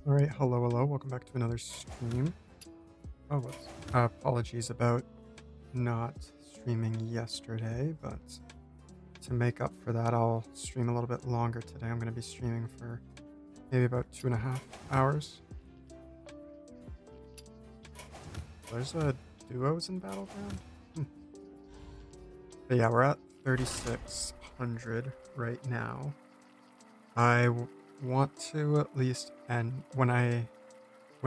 All right, hello, welcome back to another stream. Oh, apologies about not streaming yesterday, but to make up for that, I'll stream a little bit longer today. I'm going to be streaming for maybe about 2.5 hours. There's a duos in Battleground. But yeah, we're at 3,600 right now. I want to at least end when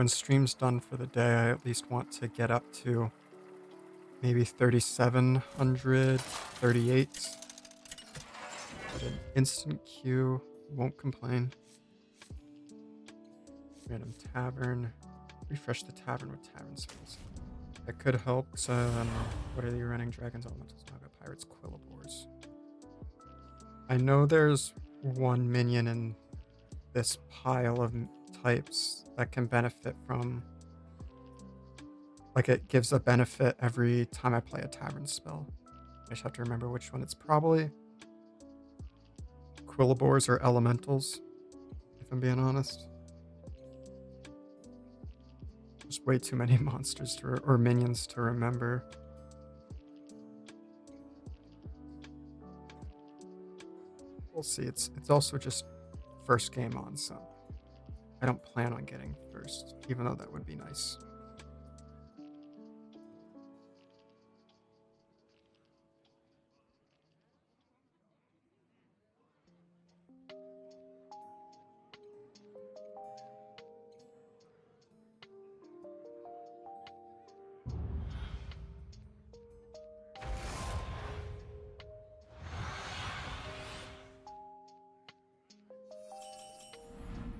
stream's done for the day, I at least want to get up to maybe 3,700, 38. But an instant queue, won't complain. Random tavern, refresh the tavern with tavern skills. That could help. What are you running? Dragons, Elementals, Naga, Pirates, Quillabors. I know there's one minion in this pile of types that can benefit from, like, it gives a benefit every time I play a tavern spell. I just have to remember which one. It's probably Quillabors or Elementals, if I'm being honest. There's way too many monsters or minions to remember. We'll see. It's also just first game on, so I don't plan on getting first, even though that would be nice.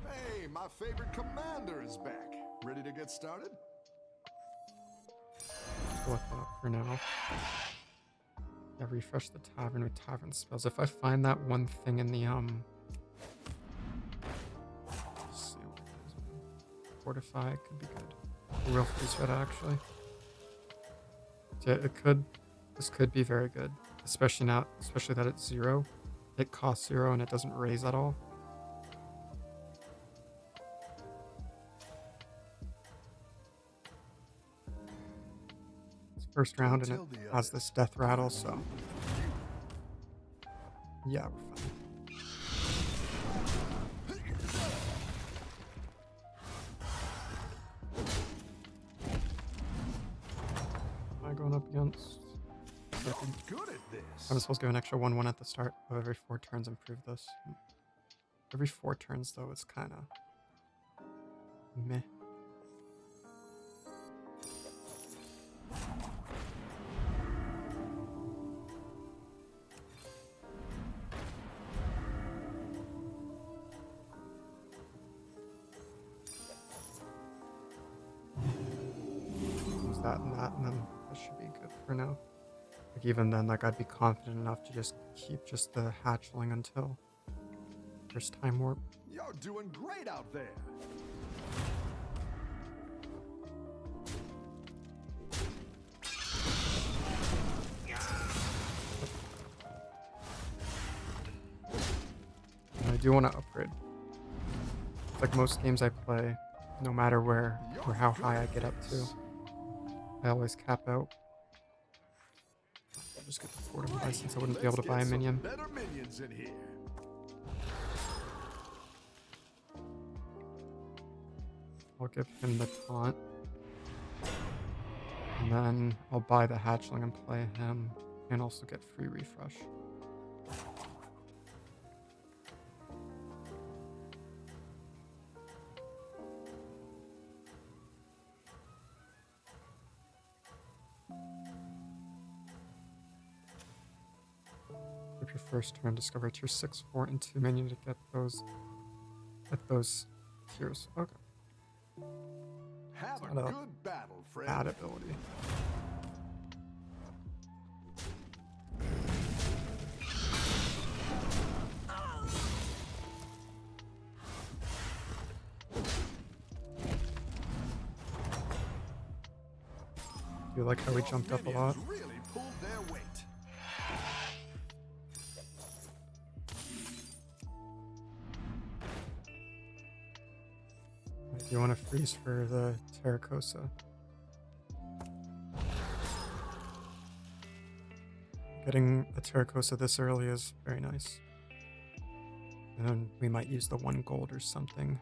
Hey, my favorite commander is back. Ready to get started? Go with that for now. Yeah, refresh the tavern with tavern spells. If I find that one thing in the let's see what it is. Fortify could be good. Real freeze red actually. Yeah, this could be very good. Especially that it's 0. It costs 0 and it doesn't raise at all. It's first round and it has this death rattle, so yeah, we're fine. Am I going up against? You're good at this. I'm supposed to give an extra 1/1 at the start of every 4 turns. Improve this. Every 4 turns though, it's kind of meh. That and then that should be good for now. Like even then, like I'd be confident enough to just keep just the hatchling until first time warp. You're doing great out there. And I do want to upgrade. Like most games I play, no matter where or how high I get up to, I always cap out. I'll just get the fortify since I wouldn't be able to buy a minion. Better minions in here. I'll give him the taunt. And then I'll buy the hatchling and play him and also get free refresh. Your first turn, discover tier 6, 4, and 2 menu to get those at those tiers. Okay. Have a good battle, friend. Bad ability. Do you like how we jumped up a lot? Really pulled their weight. You want to freeze for the Terracosa. Getting a Terracosa this early is very nice. And then we might use the 1 gold or something.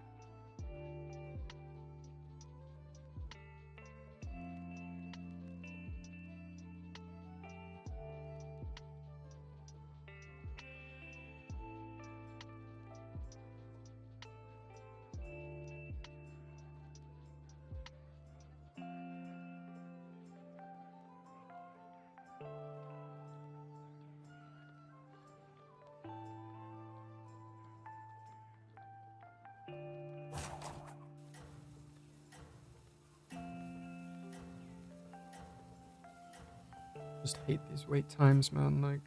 Just hate these wait times, man. Like,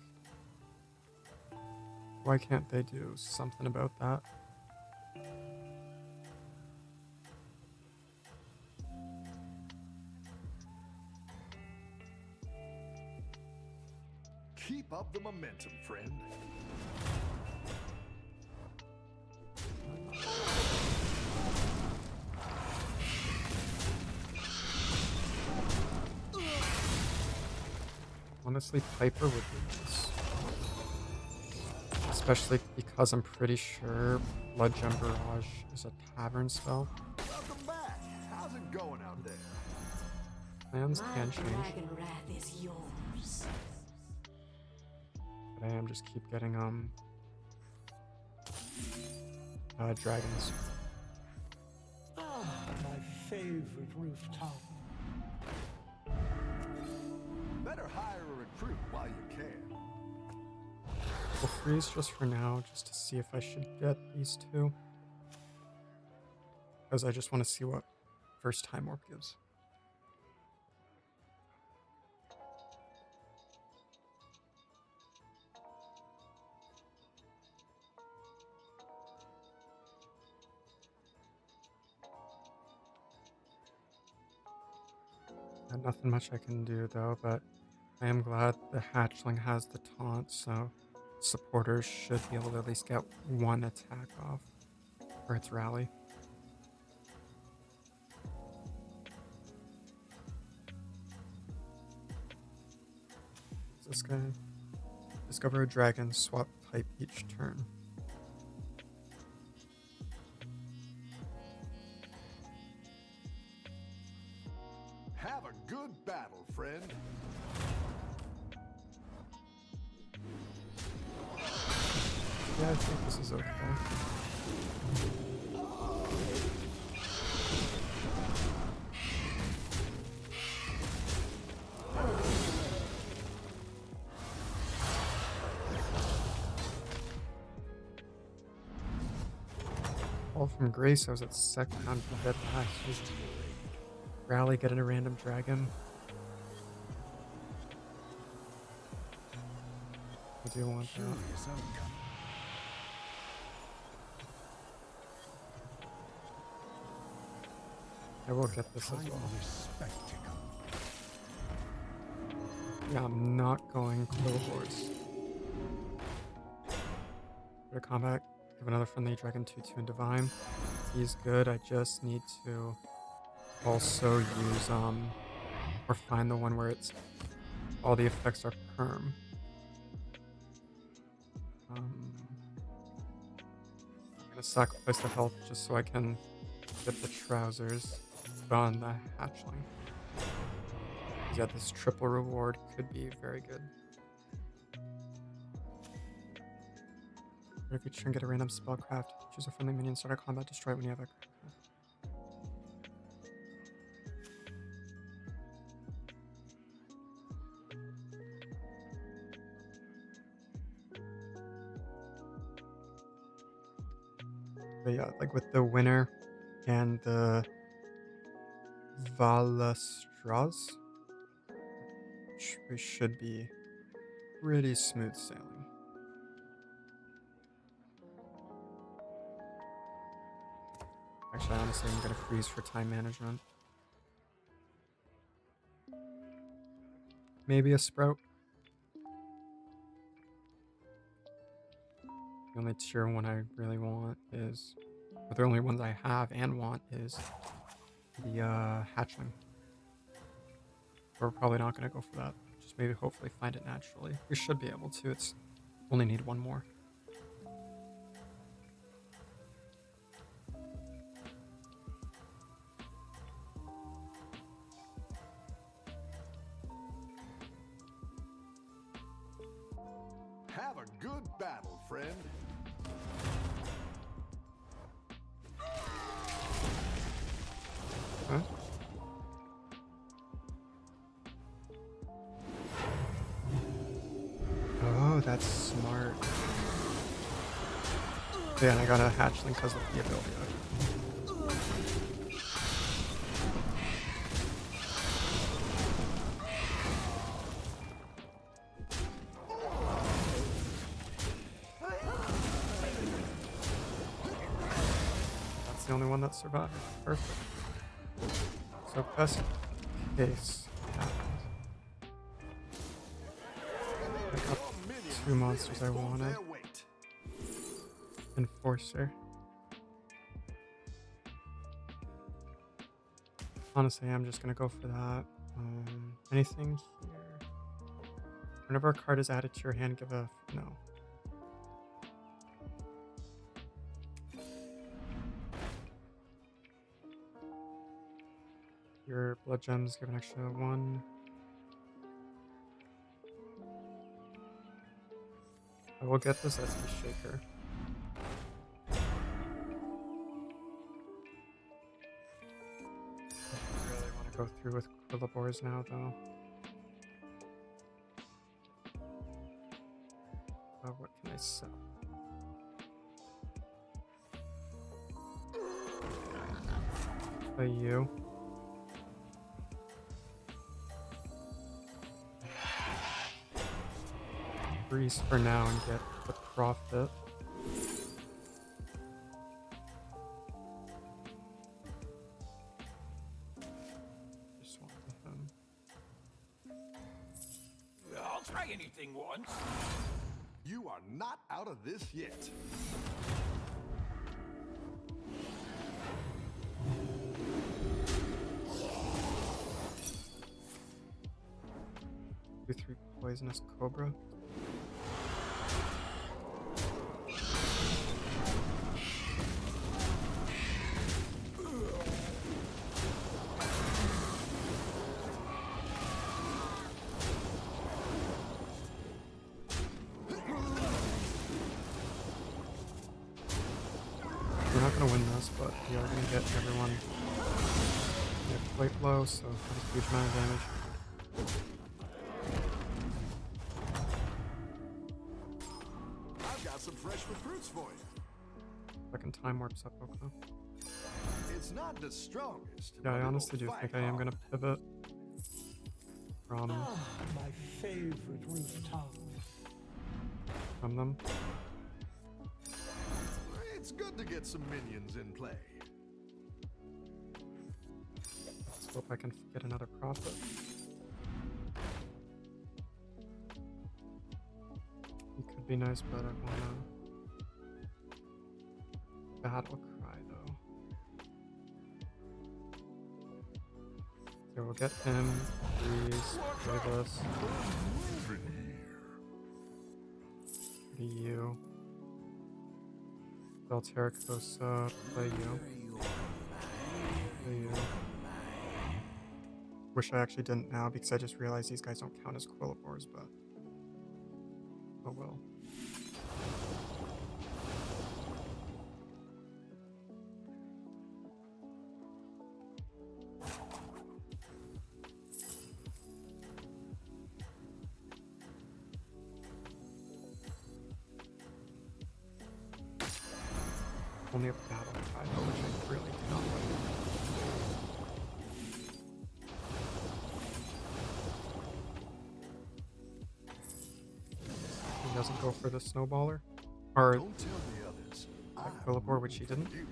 why can't they do something about that? Keep up the momentum, friend. Honestly, Piper would be nice. Especially because I'm pretty sure Blood Gem Barrage is a tavern spell. Welcome back. How's it going out there? Plans My can change, dragon wrath is yours. but I am just keep getting dragons. Ah, my favorite rooftop. Better hire a recruit while you can. We'll freeze just for now, just to see if I should get these two. Because I just want to see what first time warp gives. Nothing much I can do though, but I am glad the hatchling has the taunt, so supporters should be able to at least get 1 attack off for its rally. This guy. Discover a dragon, swap type each turn. Have a good battle, friend. Yeah, I think this is okay. All from Grace, I was at second on dead last. Just rally, get in a random dragon. I do want that. Curious outcome. I will get this as Kind well. of spectacle. Yeah, I'm not going Quill Horse. Go to combat, give another friendly dragon 2/2 and Divine. He's good. I just need to also use or find the one where it's all the effects are perm. I'm gonna sacrifice the health just so I can get the trousers on the hatchling. Yeah, this triple reward could be very good. Or if you try and get a random spellcraft, choose a friendly minion, start a combat, destroy it when you have a. But yeah, like with the winner and the Valastras, we should be pretty smooth sailing. Actually, honestly, I'm gonna freeze for time management. Maybe a sprout. The only tier 1 I really want is But the only ones I have and want is the hatchling. We're probably not going to go for that. Just maybe hopefully find it naturally. We should be able to. It's only need one more. Have a good battle, friend. Huh? Oh, that's smart. Yeah, and I got a hatchling because of the ability. That's the only one that survived. Perfect. So best case happened. I got two monsters I wanted. Enforcer. Honestly, I'm just gonna go for that. Anything here? Whenever a card is added to your hand, give a no. Your blood gems give an extra 1. I will get this as the shaker. I really want to go through with Quillabors now, though. What can I sell? You. Freeze for now and get the profit. Just want him. I'll try anything once. You are not out of this yet. Do 3 poisonous cobra. We're not going to win this, but we are going to get everyone quite low, so that's a huge amount of damage. I've got some fresh recruits for you. Second time warps up, okay. It's not the strongest. Yeah, I but honestly do it'll think fight I am hard. going to pivot from My favorite rooftop. them. It's good to get some minions in play. Let's hope I can get another profit. It could be nice, but I want to battle cry though. So we'll get him. Freeze. Play this. You. Beltericosa. Play you. Play you. Wish I actually didn't now because I just realized these guys don't count as Quillabors, but oh well. Only a battle cry though, which I really do not like. He doesn't go for the snowballer? Or Don't tell the others. that Quillabor, which he didn't? You.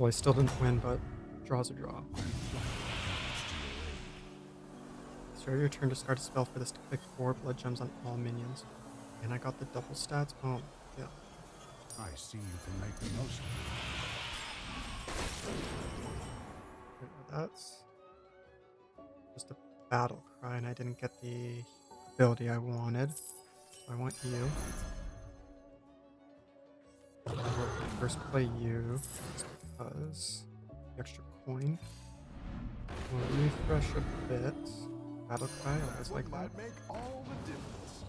Well, I still didn't win, but draw's a draw. Start your turn to start a spell for this to click 4 blood gems on all minions. And I got the double stats. Oh, yeah. I see you can make the most of Wait, that's just a battle cry, and I didn't get the ability I wanted. So I want you. I will first play you, just because the extra coin. We'll refresh a bit. Battle cry, I always it. like Wouldn't that. that make all the difference?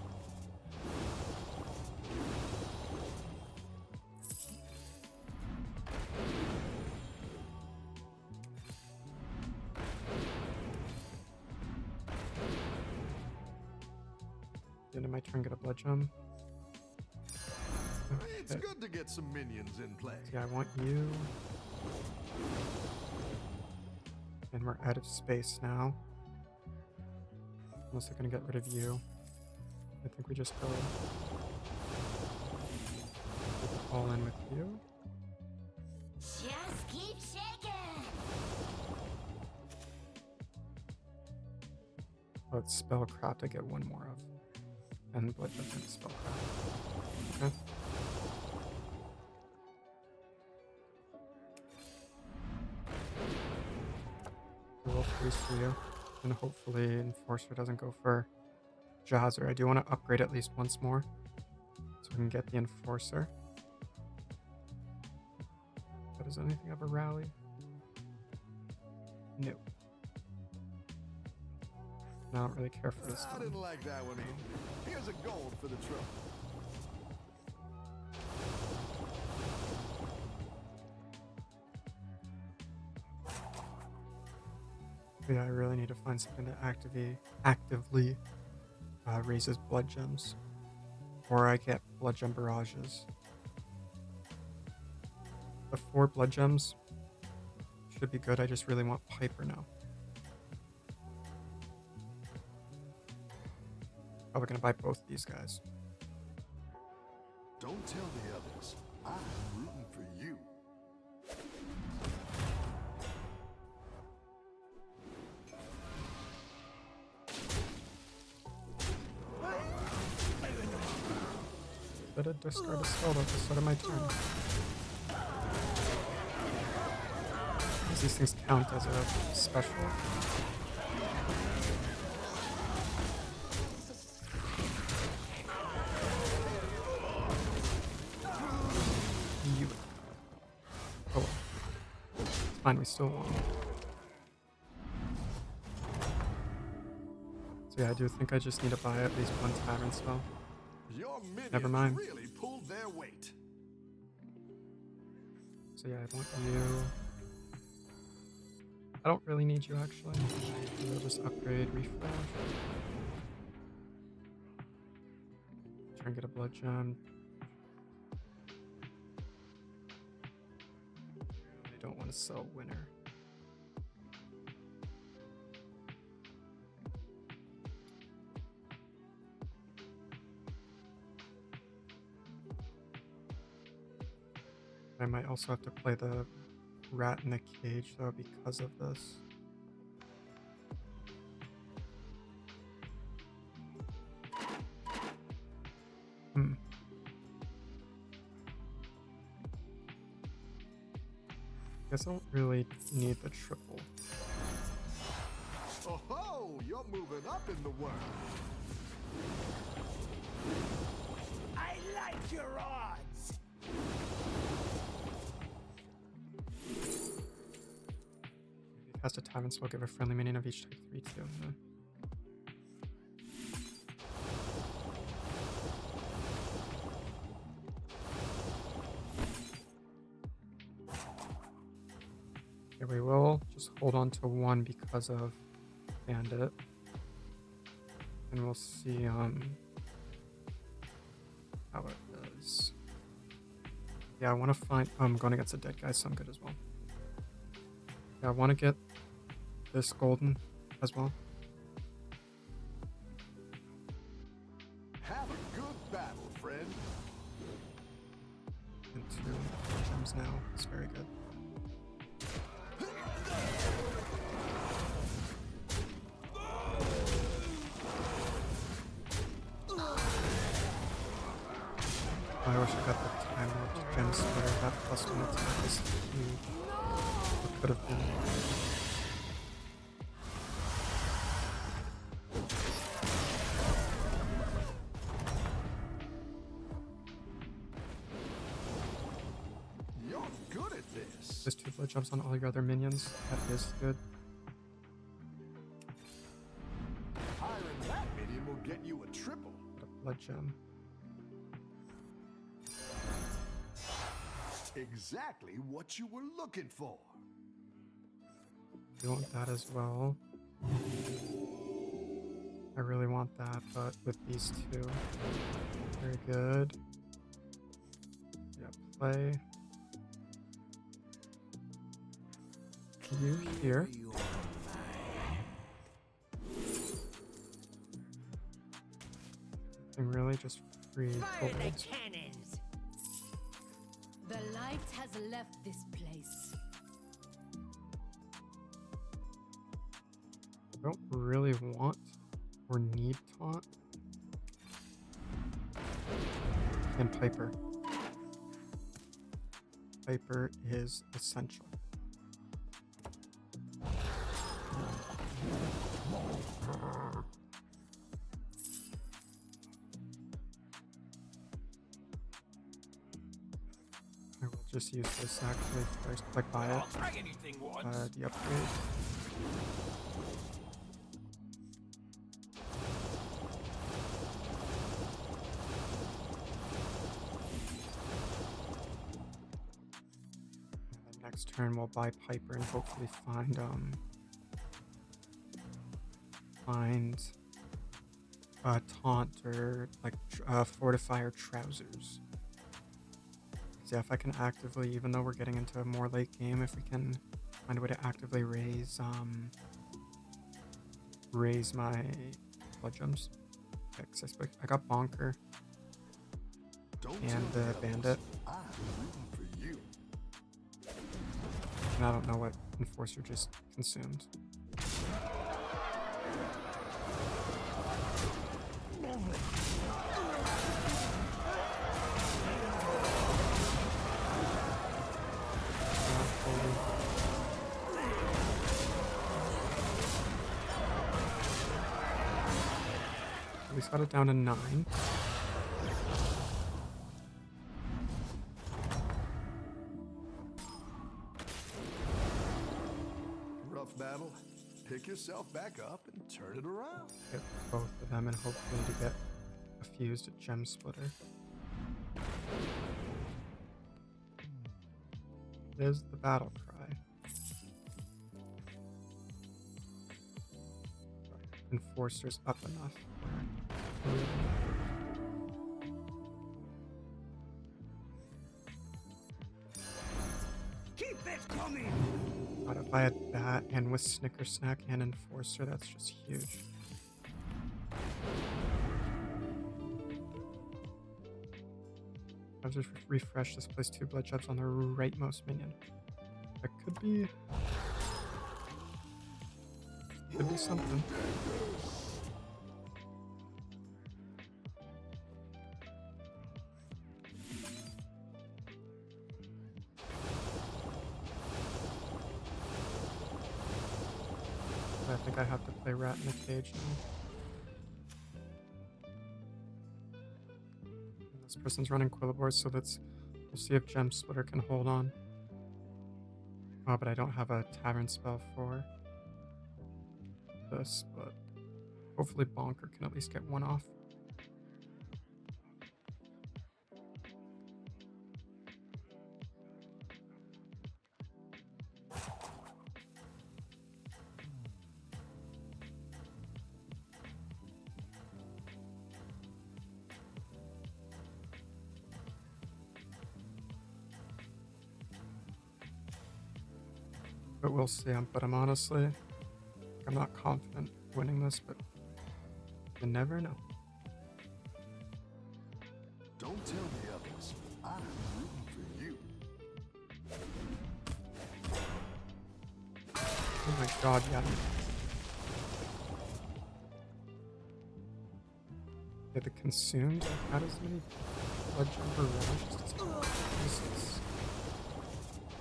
The end of my turn, get a blood gem. It's good to get some minions in play. Yeah, I want you. And we're out of space now. Unless they're gonna get rid of you. I think we just go all in with you. Just keep shaking. Oh, it's spellcraft I get one more of. And blood gem and spellcraft. Okay. Roll 3 for you. And hopefully Enforcer doesn't go for Jazzer. I do want to upgrade at least once more. So we can get the Enforcer. But does anything have a rally? No. I don't really care for this I one. didn't like that one either. Here's a gold for the trouble. Yeah, I really need to find something that actively raises blood gems. Or I get blood gem barrages. The 4 blood gems should be good. I just really want Piper now. Probably gonna buy both these guys. Don't tell the others. I'm rooting for you. Better discard a spell at the start of my turn. Does these things count as a special? You. Oh well. It's fine, we still won. So yeah, I do think I just need to buy at least one tavern spell. Your minions Never mind. really pulled their weight. So yeah, I want you. I don't really need you actually. I'll just upgrade, refresh. Try and get a blood gem. I don't want to sell winner. I might also have to play the rat in the cage though because of this. Guess I don't really need the triple. Oh ho! You're moving up in the world. I like your odds. Cast a tavern spell, give a friendly minion of each type 3/2. Yeah. Okay, we will just hold on to 1 because of Bandit. And we'll see how it does. Yeah, I want to find... I'm going against a dead guy, so I'm good as well. Yeah, I want to get this golden as well. Have a good battle, friend. And 2 gems now. It's very good. I wish I got the time warped gem splitter. That plus one attack is huge. It could have been. You're good at this. Just 2 blood jumps on all your other minions. That is good. Hiring that minion will get you a triple. Got a blood gem. Exactly what you were looking for. You want that as well. I really want that, but with these two. Very good. Yeah, play. You here. And really just free Fire the gold. cannons! The light has left this place. I don't really want or need taunt. And Piper. Piper is essential. I will just use this actually first, like buy it. Try anything once. The upgrade. And then next turn we'll buy Piper and hopefully find taunt or like fortifier trousers. Yeah, if I can actively, even though we're getting into a more late game, if we can find a way to actively raise my blood gems. Okay, 'cause I got Bonker and the Bandit, I'm rooting for you. and I don't know what Enforcer just consumed. At least got it down to 9. Rough battle. Pick yourself back up and turn it around. Hit both of them and hopefully to get a fused gem splitter. There's the battle cry. Enforcer's up enough. Really. Keep it coming! God, if I had that and with Snicker Snack and Enforcer, that's just huge. I'll just refresh this, place 2 blood jobs on the rightmost minion. That could be something. I think I have to play Rat in the Cage now. And this person's running Quillabors, so we'll see if Gem Splitter can hold on. Oh, but I don't have a Tavern spell for this, but hopefully Bonker can at least get one off. But we'll see. But I'm honestly, I'm not confident winning this, but you never know. Don't tell the others. I'm rooting for you. Oh my god, yeah. Yeah, the consumed, like, how does many Sludge and Barrage just doesn't make sense.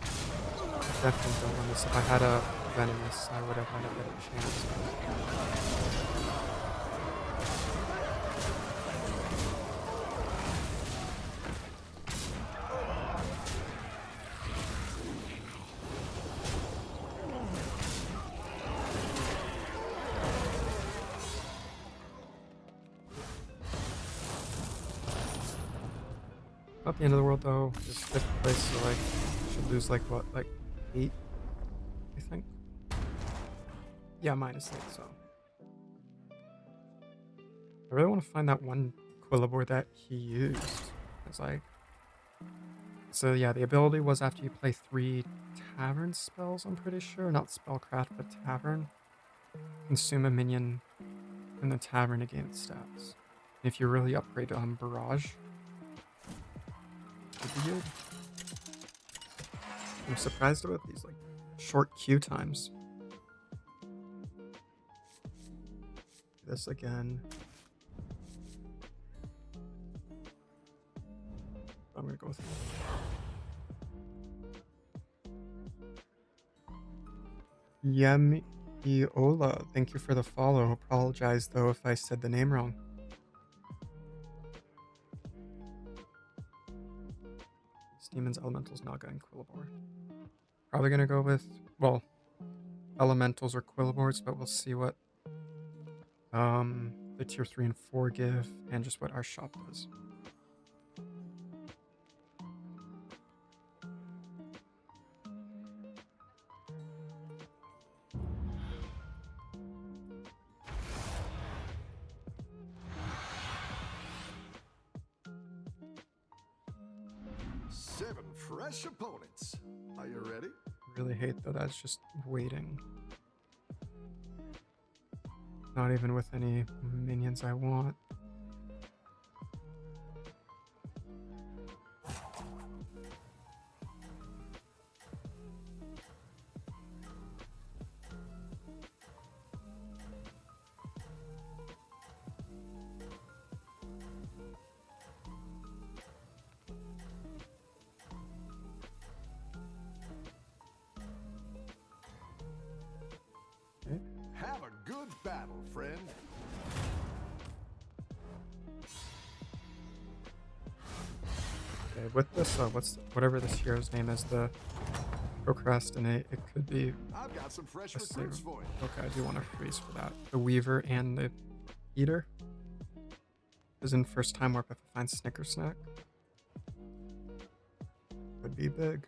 I definitely don't want this. If I had a Venomous, I would have had a better chance. Not the end of the world though. Just 5th place, so like should lose like what, like 8, I think. Yeah, -8. So I really want to find that one Quillabor that he used. It's like, so yeah, the ability was after you play 3 Tavern spells. I'm pretty sure, not Spellcraft, but Tavern. Consume a minion in the Tavern to gain its stats. And if you really upgrade on Barrage. Good. I'm surprised about these like short queue times. This again. I'm gonna go with Yemiola. Thank you for the follow. Apologize though if I said the name wrong. Demons, Elementals, Naga, and Quillabor. Probably gonna go with, well, Elementals or Quillabors, but we'll see what the tier 3 and 4 give, and just what our shop does. Seven fresh opponents. Are you ready? Really hate though that's just waiting. Not even with any minions I want. Have a good battle, friend. Okay, with this, whatever this hero's name is, the Procrastinate, it could be I've got some fresh a recruits save. for you. Okay, I do want to freeze for that. The Weaver and the Eater. Is in first time warp if I find Snicker Snack. Could be big.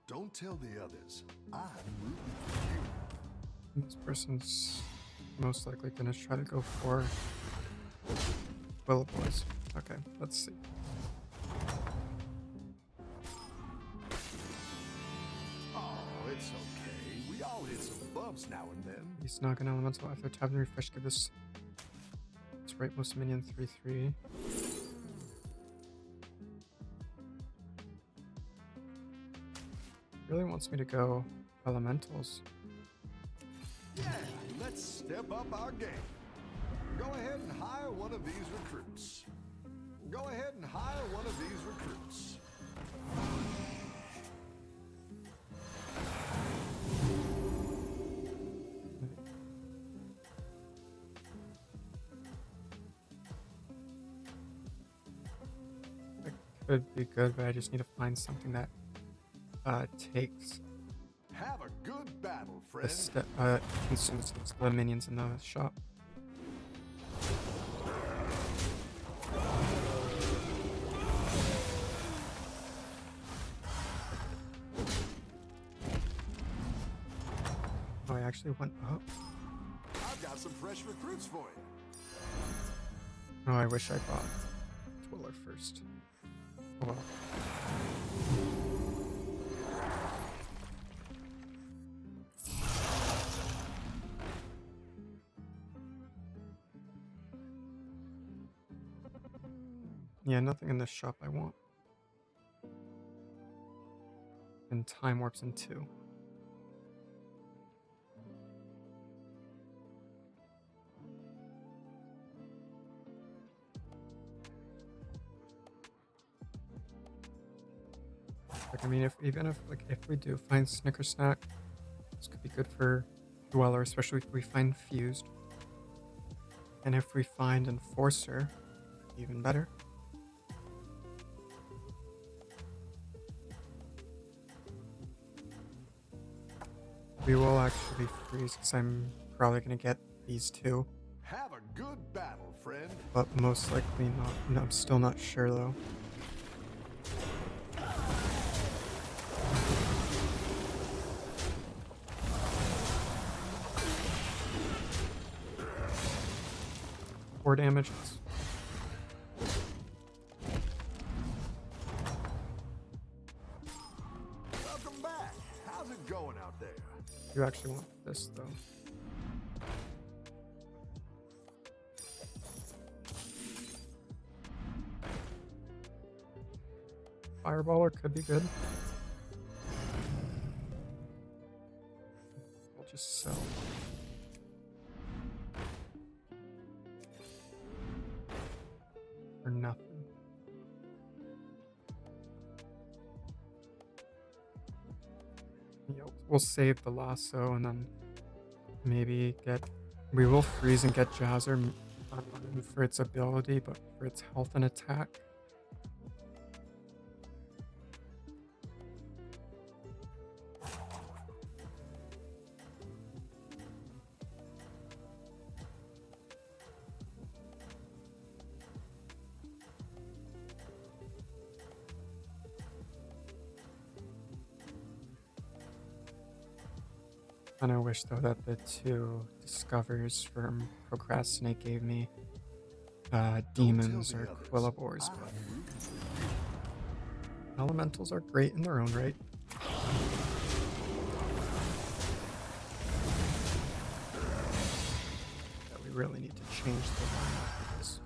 Don't tell the others. I'm rooting for you. This person's most likely gonna try to go for Boys. Okay, let's see. Oh, it's okay. We all hit some bumps now and then. He's not gonna elemental after tavern refresh. Give this rightmost minion 3/3. Really wants me to go elementals. Yeah, let's step up our game. Go ahead and hire one of these recruits. Go ahead and hire one of these recruits. That could be good, but I just need to find something that takes Have a good battle, the friend. consumes the minions in the shop. Oh, I actually went up. I've got some fresh recruits for you. Oh, I wish I bought Twiller first. Oh well. Yeah, nothing in this shop I want. And time warps in 2. Like, I mean, even if we do find Snicker Snack, this could be good for Dweller, especially if we find Fused. And if we find Enforcer, even better. We will actually freeze because I'm probably going to get these two. Have a good battle, friend. But most likely not. No, I'm still not sure though. Four damages. Welcome back. How's it going out there? You actually want this though. Fireballer could be good. We'll just sell. For nothing. Yep. We'll save the lasso and then maybe get. We will freeze and get Jazzer not for its ability, but for its health and attack. And I wish though that the 2 discovers from Procrastinate gave me demons or Quillabors, but elementals are great in their own right. That we really need to change the lineup for this.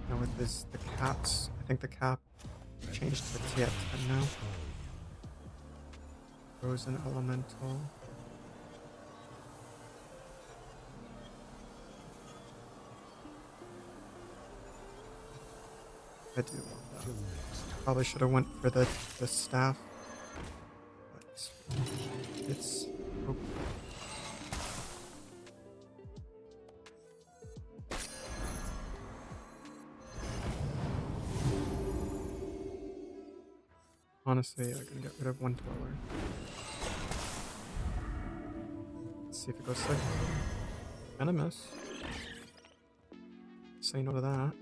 Now with this, the caps, I think the cap changed to TF10 now. Frozen Elemental. I do want that. Probably should have went for the staff, but it's okay. Honestly, I can get rid of 1 Dweller. Let's see if it goes sick. Venomous. Say no to that.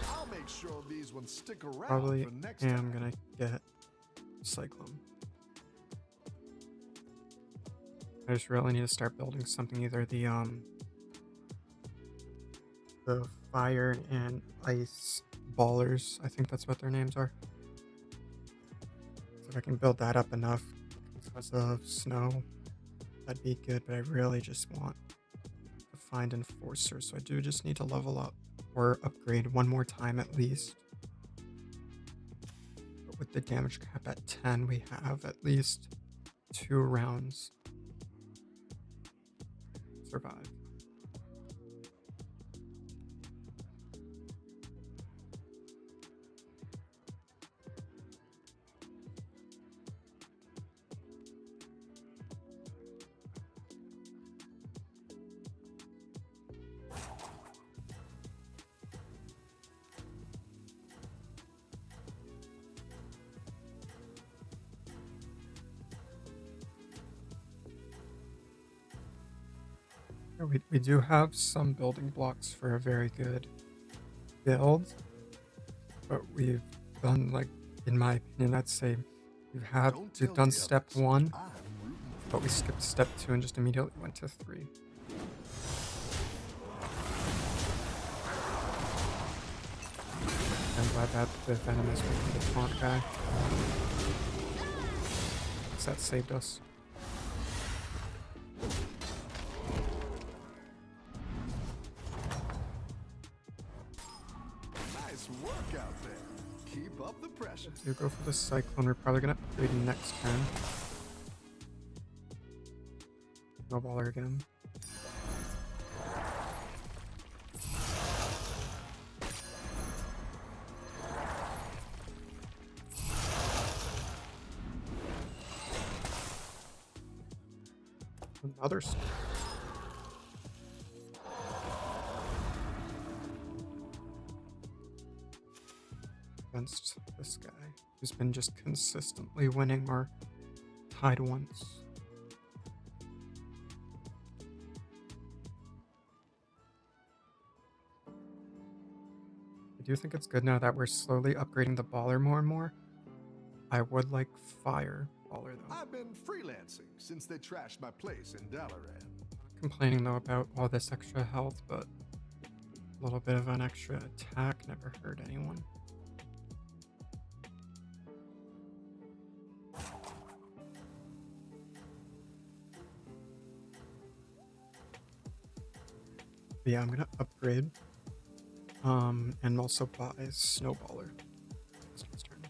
I'll make sure these ones stick around Probably for next am time. gonna get Cyclone. I just really need to start building something, either the fire and ice ballers. I think that's what their names are. So if I can build that up enough because of snow, that'd be good, but I really just want to find Enforcer, so I do just need to level up or upgrade 1 more time at least. But with the damage cap at 10, we have at least 2 rounds. Survive. We do have some building blocks for a very good build, but we've done, like, in my opinion, I'd say we've done step 1, but we skipped step 2 and just immediately went to 3. I'm glad that the Venom is with the taunt guy. 'Cause that saved us. Nice work out there. Keep up the pressure. Do go for the Cyclone. We're probably gonna upgrade next turn. No baller again. Another star. Against this guy who's been just consistently winning or tied once. I do think it's good now that we're slowly upgrading the baller more and more. I would like fire baller though. I've been freelancing since they trashed my place in Dalaran. Complaining though about all this extra health, but a little bit of an extra attack never hurt anyone. But yeah, I'm gonna upgrade and also buy Snowballer. Next turn.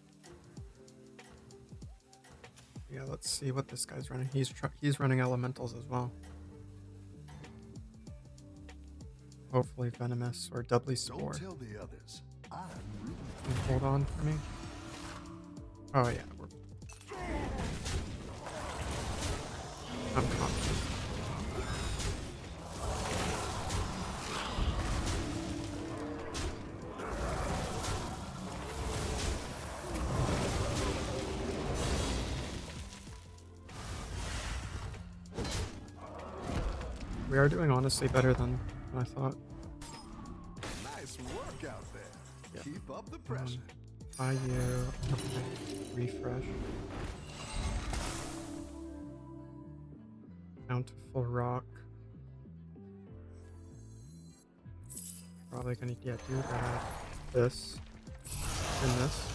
Yeah, let's see what this guy's running. He's running elementals as well. Hopefully venomous or doubly spore. Don't tell the others. I'm rooting Can you hold on for me? Oh yeah, I'm confident. We are doing honestly better than I thought. Nice work out there. Yeah. Keep up the pressure. Buy you. Okay. Refresh. Bountiful rock. Probably gonna do that. This. And this.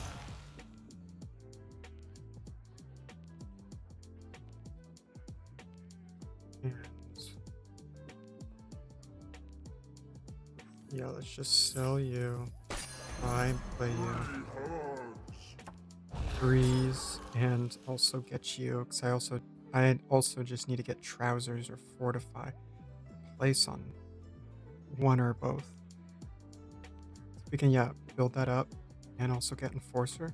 And yeah, let's just sell you. Play you. Freeze and also get you, because I also just need to get trousers or fortify. Place on one or both. So we can build that up and also get enforcer.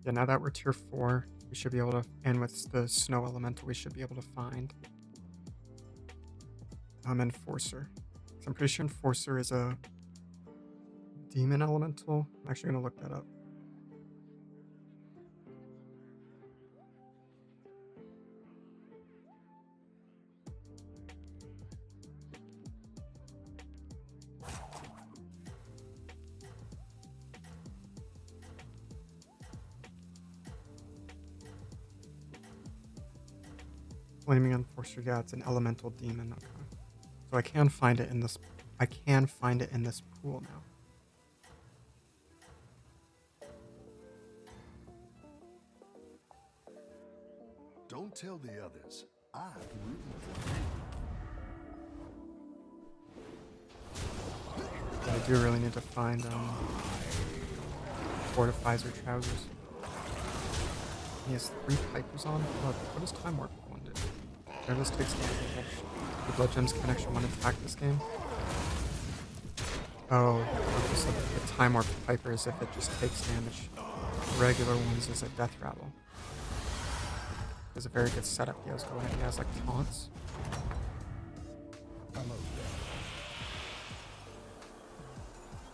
Yeah, now that we're tier 4, we should be able to, and with the snow elemental, we should be able to find enforcer. So I'm pretty sure enforcer is a demon elemental. I'm actually gonna look that up. Flaming enforcer, yeah, it's an elemental demon. Okay. So I can find it in this. I can find it in this pool now. Don't tell the others. I'm rooting for you. But I do really need to find fortifies or trousers. He has 3 pipers on. Oh, what does Time Warp 1 do? This takes damage. The Blood Gems can extra 1 attack this game. Oh, just like the Time Warp Pipers if it just takes damage. Regular ones is a Death Rattle. There's a very good setup he has going. He has like taunts.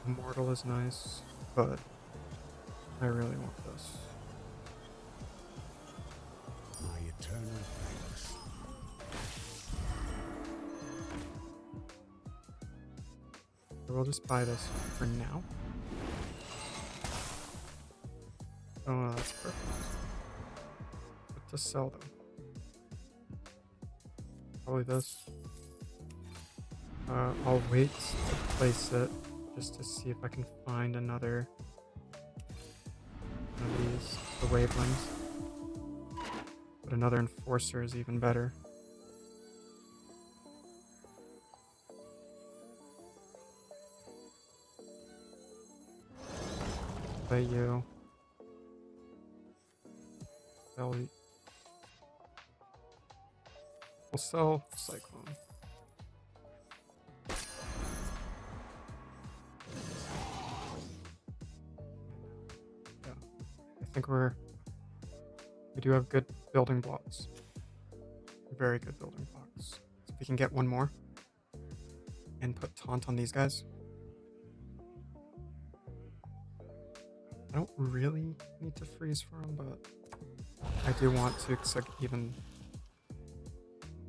Immortal is nice, but I really want this. My eternal thanks. So we'll just buy this for now. Oh, that's perfect. What to sell though? Probably this. I'll wait to place it just to see if I can find another one of these, the wavelengths. But another enforcer is even better. Play you. Sell. We'll sell Cyclone. Yeah, I think we do have good building blocks. Very good building blocks. So if we can get one more and put taunt on these guys. I don't really need to freeze for them, but I do want to, because like even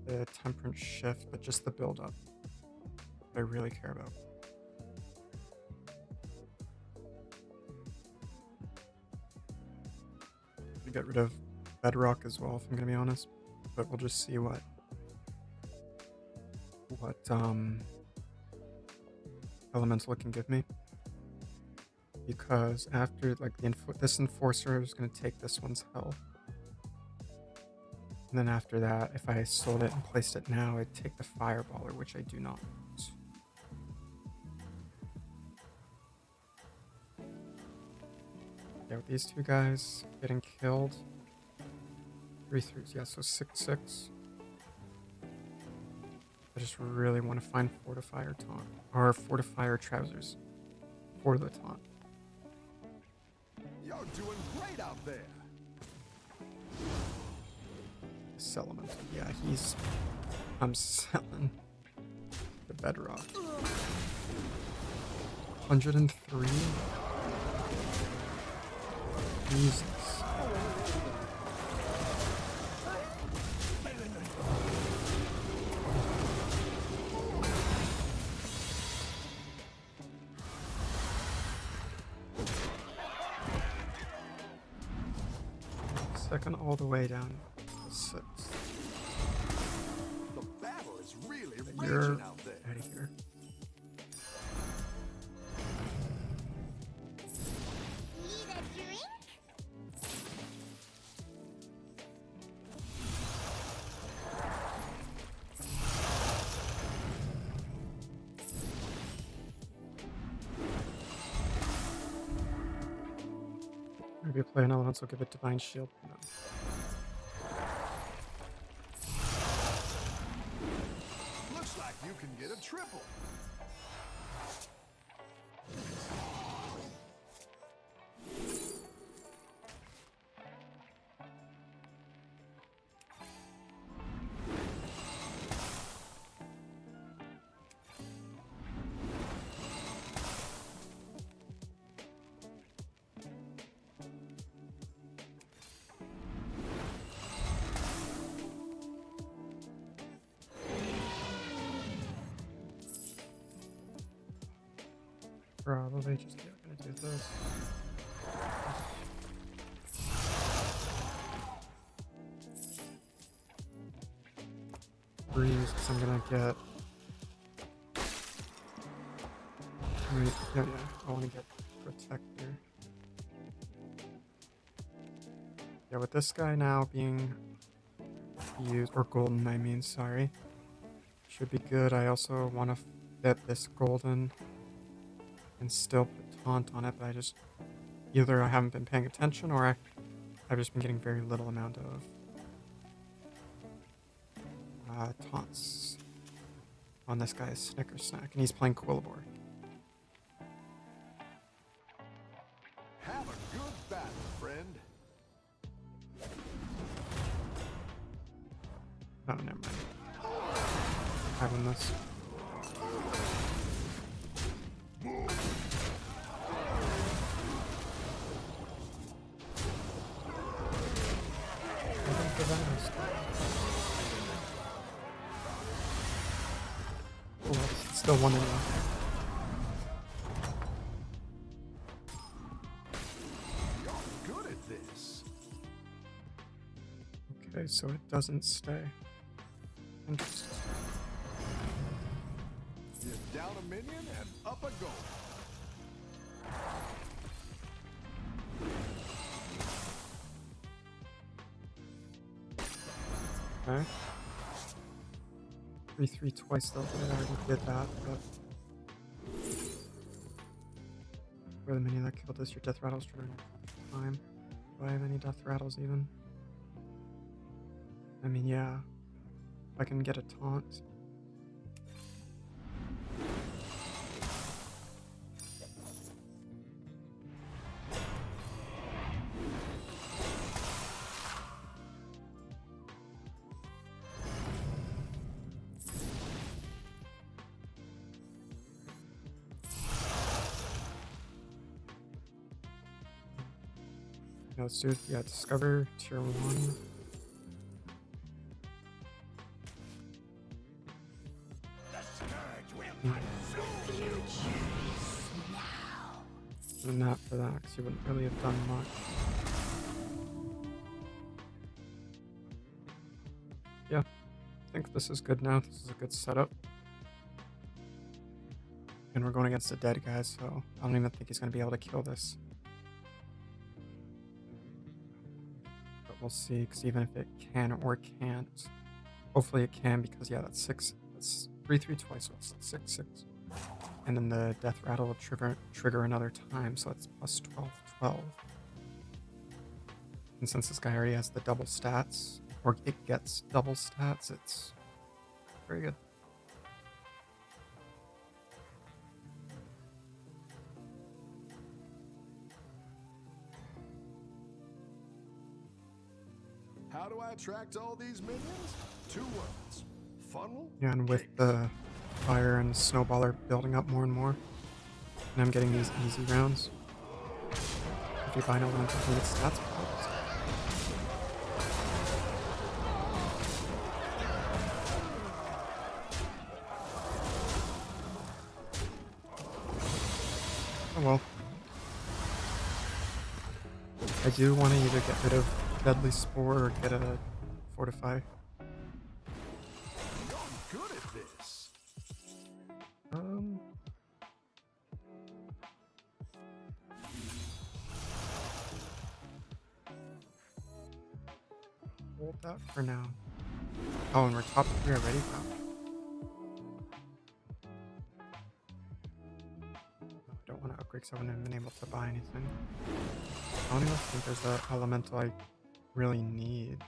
the temperance shift, but just the build up I really care about. We get rid of bedrock as well, if I'm gonna be honest, but we'll just see what elemental it can give me. Because after like this enforcer is gonna take this one's health. And then after that, if I sold it and placed it now, I'd take the fireballer, which I do not want. Yeah, with these two guys getting killed. 3/3, yeah, so 6/6. I just really want to find Fortifier taunt. Or Fortifier trousers. For the taunt. You're doing great out there. Element. Yeah, I'm selling the bedrock. 103? Jesus. Second all the way down. 6. The battle is really You're raging out there. out of here. Need a drink? Maybe play an elemental, give it divine shield. No. Looks like you can get a triple. Probably just gonna do this. Freeze, because I'm gonna get. Wait, yeah, I want to get Protector. Yeah, with this guy now being used, or golden, I mean, sorry. Should be good. I also want to fit this golden and still put taunt on it, but either I haven't been paying attention or I've just been getting very little amount of taunts on this guy's Snicker Snack, and he's playing Quillabor. Have a good battle, friend. Oh, never mind. I win this. It's still 1-1. You're good at this. Okay, so it doesn't stay. Interesting. You're down a minion and up a goal. Okay. 3/3 twice though, but I already did that, but For the minion that killed us, your death rattles trigger time. Do I have any death rattles even? I mean, yeah. I can get a taunt. Now let's do, yeah, discover tier 1. And not for that, because you wouldn't really have done much. Yeah, I think this is good now. This is a good setup. And we're going against a dead guy, so I don't even think he's going to be able to kill this. But we'll see, because even if it can or can't, hopefully it can, because yeah, that's 6. That's 3/3 twice, so it's 6/6. And then the death rattle will trigger another time, so it's plus 12/12. And since this guy already has the double stats, or it gets double stats, it's very good. How do I attract all these minions? 2 words. Funnel. Yeah, and with cake. the fire and snowballer building up more and more, and I'm getting these easy rounds. If you find out one to its stats, oh well. I do want to either get rid of Deadly Spore or get a Fortify. You're good at this. Hold that for now. Oh, and we're top 3 already? Wow. I don't want to upgrade because I wouldn't have been able to buy anything. I don't even think there's an elemental I really need.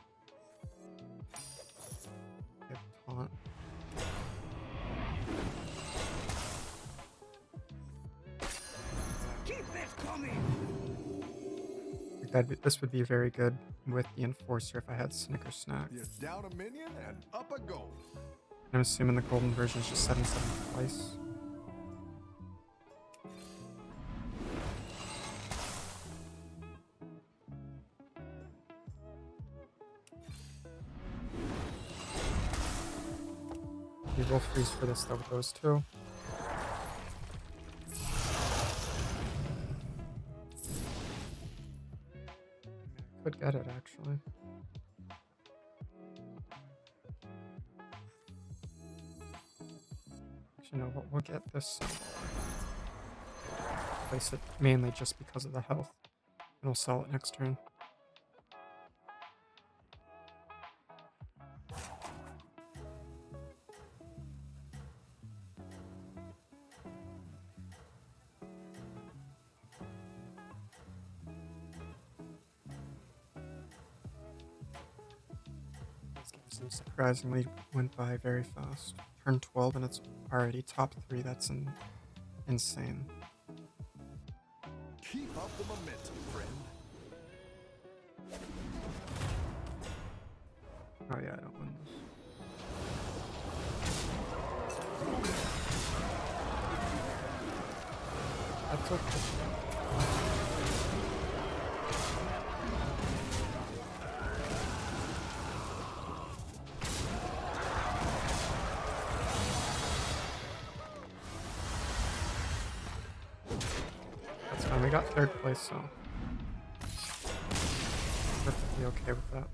Get taunt. Keep it coming! This would be very good with the Enforcer if I had Snicker Snack. You're down a minion and up a goal. I'm assuming the golden version is just 7/7 twice. We will freeze for this though with those 2. Could get it actually. Actually, no, we'll get this. Place it mainly just because of the health. And we'll sell it next turn. This game surprisingly went by very fast. Turn 12 and it's already top 3. That's insane. Keep up the momentum, friend. Oh yeah, I don't win this. That's okay. That's fine, we got 3rd place, so perfectly okay with that.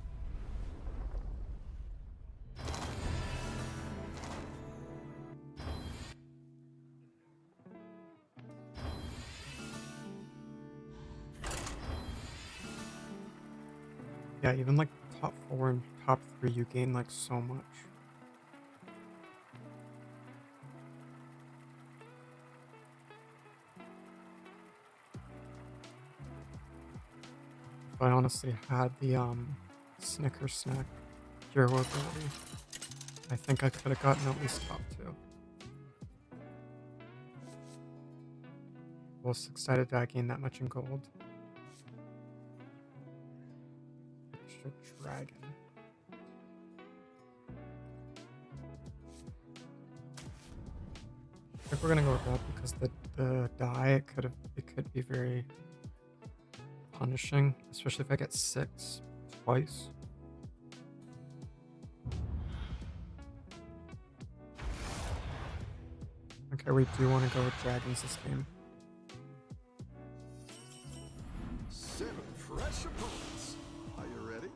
Yeah, even like top 4 and top 3, you gain like so much. If I honestly had the Snicker Snack hero ability, I think I could have gotten at least top 2. Most excited that I gained that much in gold. Extra dragon. I think we're gonna go with that because the die it could be very punishing, especially if I get 6 twice. Okay, we do want to go with dragons this game. 7 fresh opponents. Are you ready?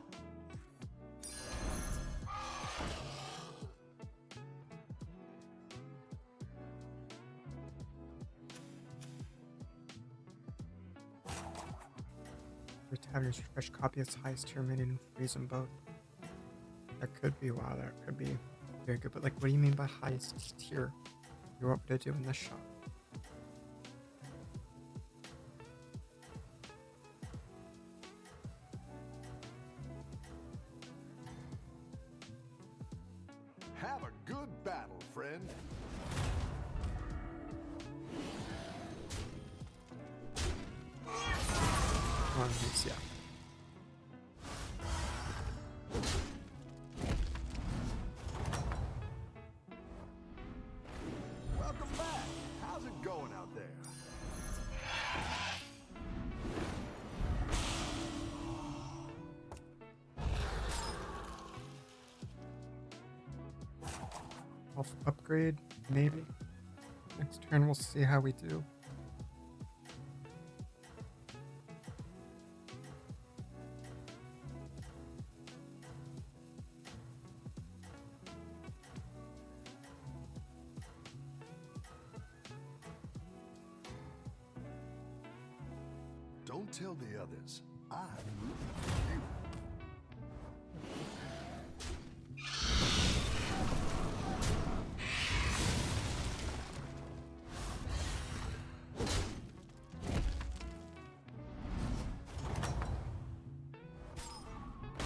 Taverner's fresh copy its highest tier minion and freeze them both. That could be, wow, that could be very good. But like, what do you mean by highest tier? You want me to do in this shot? Have a good battle, friend. On these, yeah. Welcome back. How's it going out there? Off upgrade, maybe. Next turn, we'll see how we do. Don't tell the others. I'm rooting for you.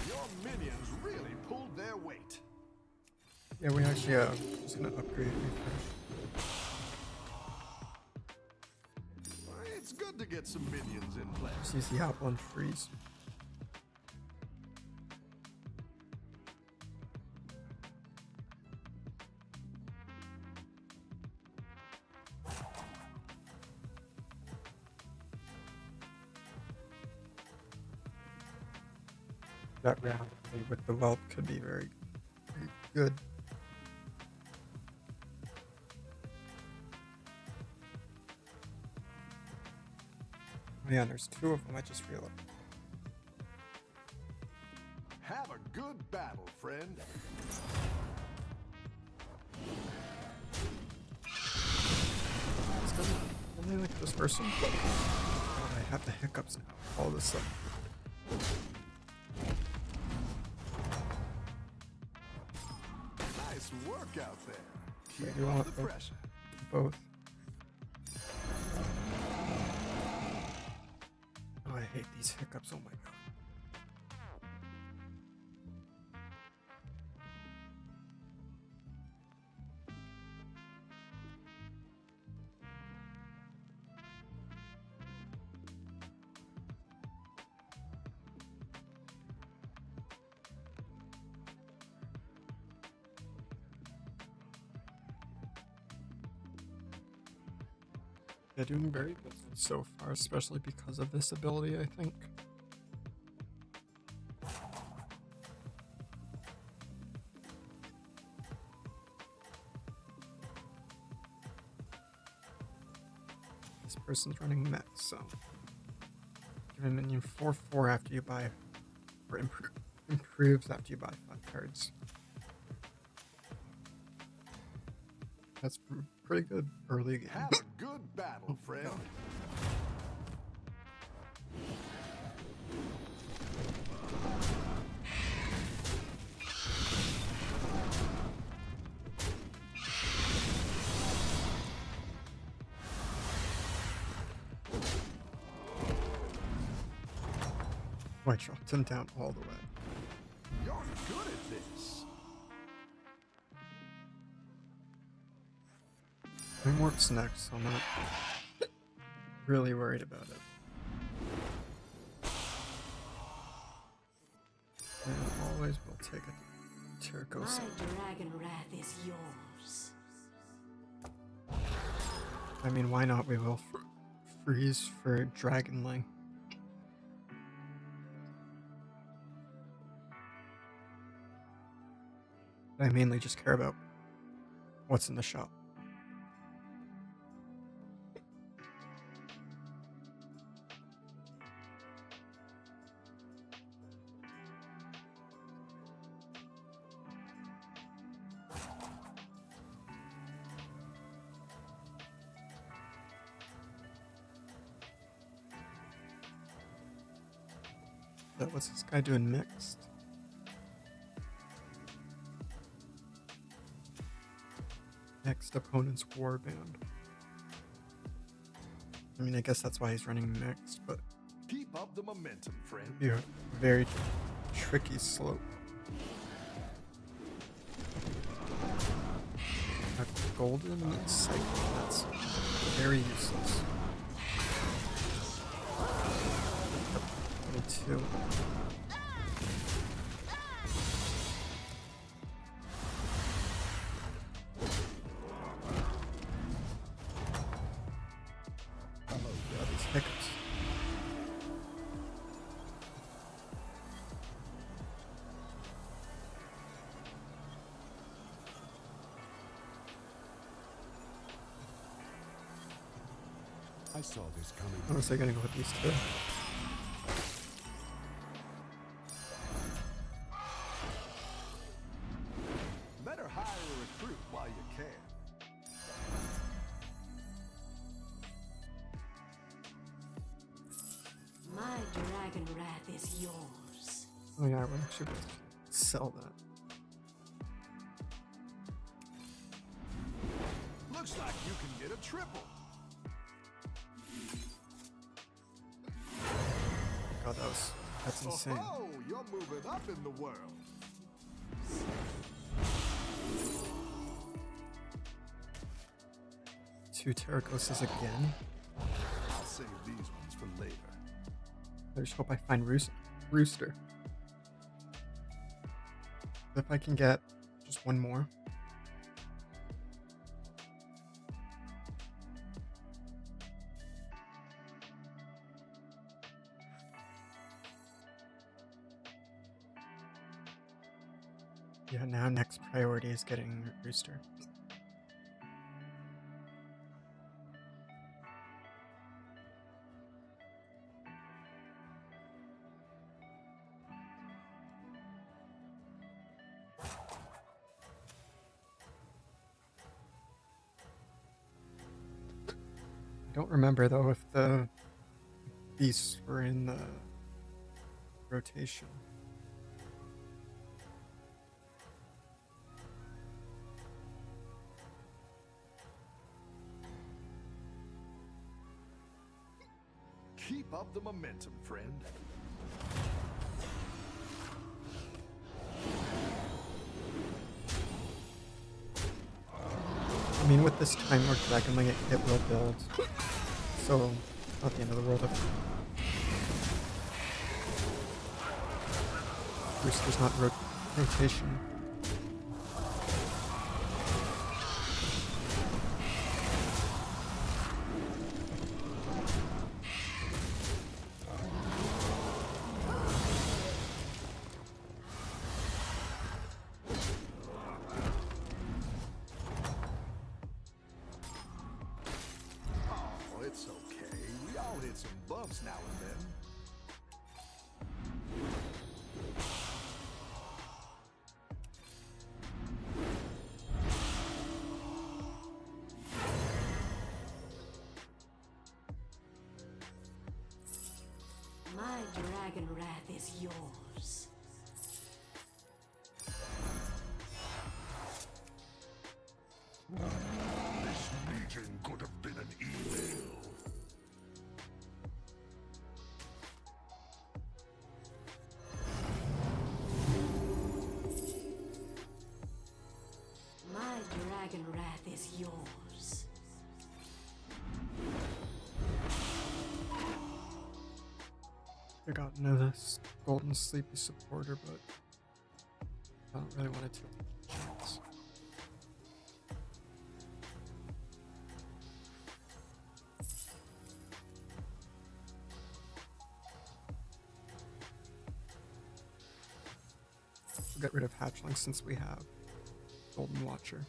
Your minions really pulled their weight. Yeah, we actually just gonna upgrade refresh. It's good to get some minions in play. Just use the apple and freeze. That round with the whelp could be very, very good. Oh yeah, there's 2 of them, I just realized. Have a good battle, friend. It's gonna only like this person. Oh, I have the hiccups now. All this stuff. Nice work out there. Yeah, Keep you up want the both. pressure. Both. Oh, I hate these hiccups. Oh my god. They're doing very good so far, especially because of this ability, I think. This person's running mech, so give a minion 4/4 after you buy, or improves after you buy 5 cards. That's pretty good early game. Have a good battle, friend. Oh, I dropped him down all the way. You're good at this. Mine warps next, so I'm not really worried about it. And always will take a Turco. My dragon wrath is yours. I mean, why not? We will freeze for Dragonling. I mainly just care about what's in the shop. What's this guy doing mixed? Next opponent's warband. I mean, I guess that's why he's running mixed, but Keep up the momentum, friend. it'd be a very tricky slope. A golden cycle, that's very useless. 22. These hiccups. I saw this coming. What was I gonna go with these two? Better hire a recruit while you can. My dragon wrath is yours. Oh yeah, we're actually able to sell that. Looks like you can get a triple. God, that's insane. Oh, you're moving up in the world. Two Terracosas again. I'll save these ones for later. I just hope I find Rooster. If I can get just one more. Yeah, now next priority is getting Rooster. I don't remember though if the beasts were in the rotation. Keep up the momentum, friend. I mean, with this time or Dragonling, it will build. So, not the end of the world. Rooster's not rotation. Oh, it's okay. We all hit some bumps now and then. My dragon wrath is yours. This meeting could have been an email. I got into this golden sleepy supporter, but I don't really want to take a chance. We'll get rid of hatchling since we have Golden Watcher.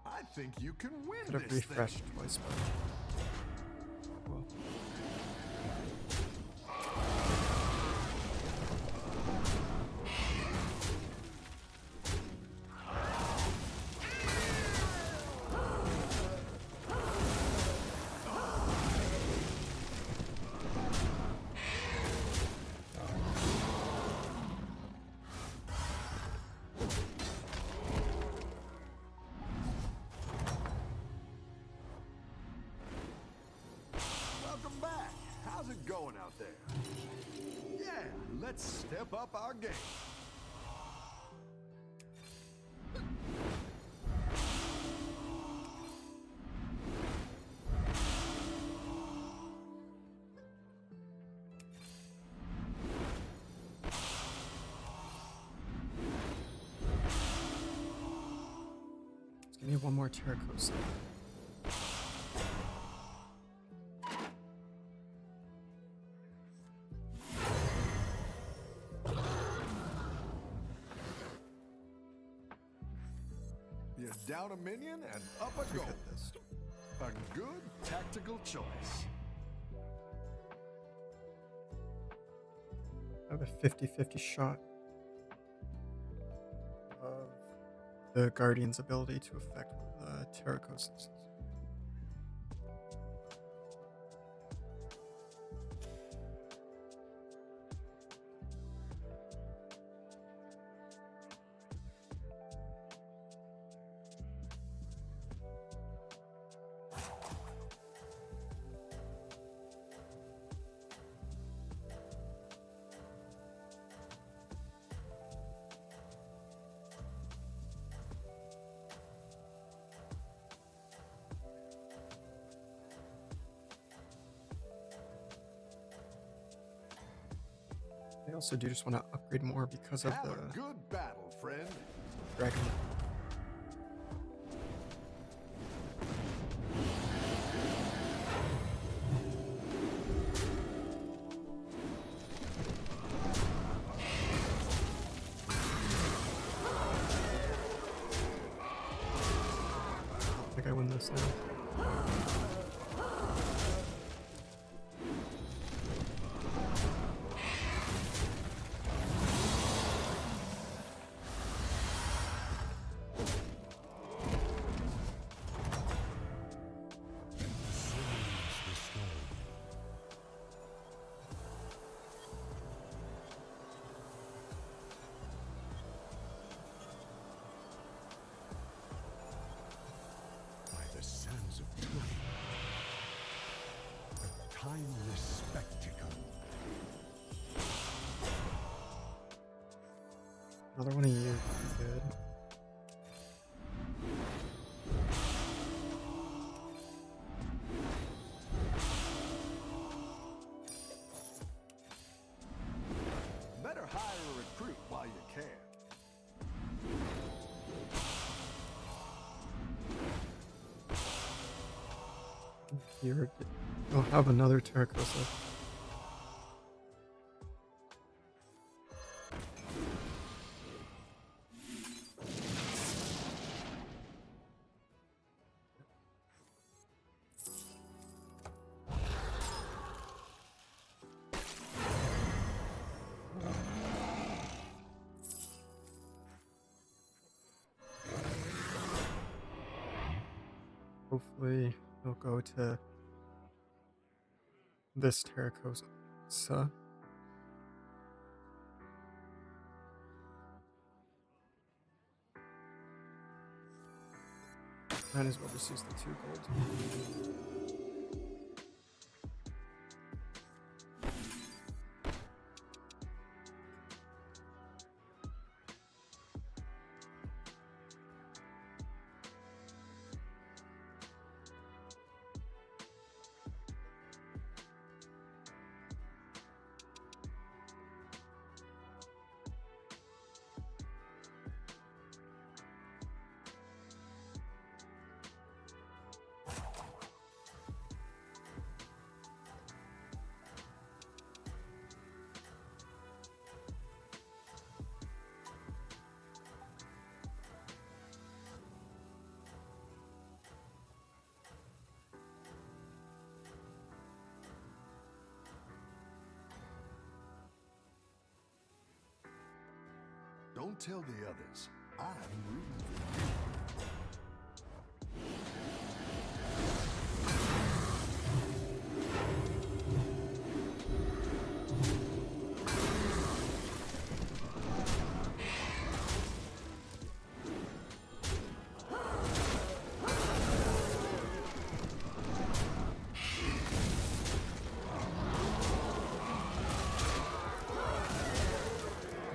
I think you can win Could have this refreshed thing. twice, but well. Welcome back. How's it going out there? Yeah, let's step up our game. Just give me one more Terracosta. You're down a minion and up a Look goal. at this. A good tactical choice. I have a 50-50 shot of the Guardian's ability to affect Terracostas. I also do just want to upgrade more because of Have the a good battle, friend. dragon. I think I win this now. Souls restored. By the sands of time, a timeless spectacle. Another one of you would be good. Better hire a recruit while you can. Here, I'll have another Terracosta. Hopefully, he'll go to this Terracosta. Might as well just use the 2 gold. Don't tell the others. I'm rooting for you.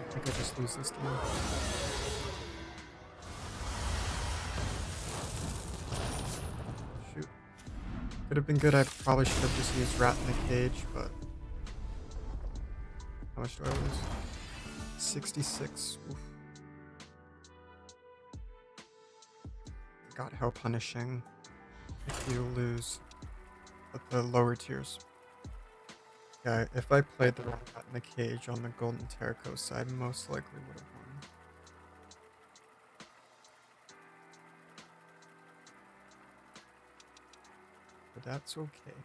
I think I just lose this game. Shoot. Could have been good. I probably should have just used Rat in the Cage, but how much do I lose? 66. Oof. God, how punishing if you lose at the lower tiers. Yeah, if I played the wrong Rat in the Cage on the Golden Terraco side, most likely would have won. But that's okay.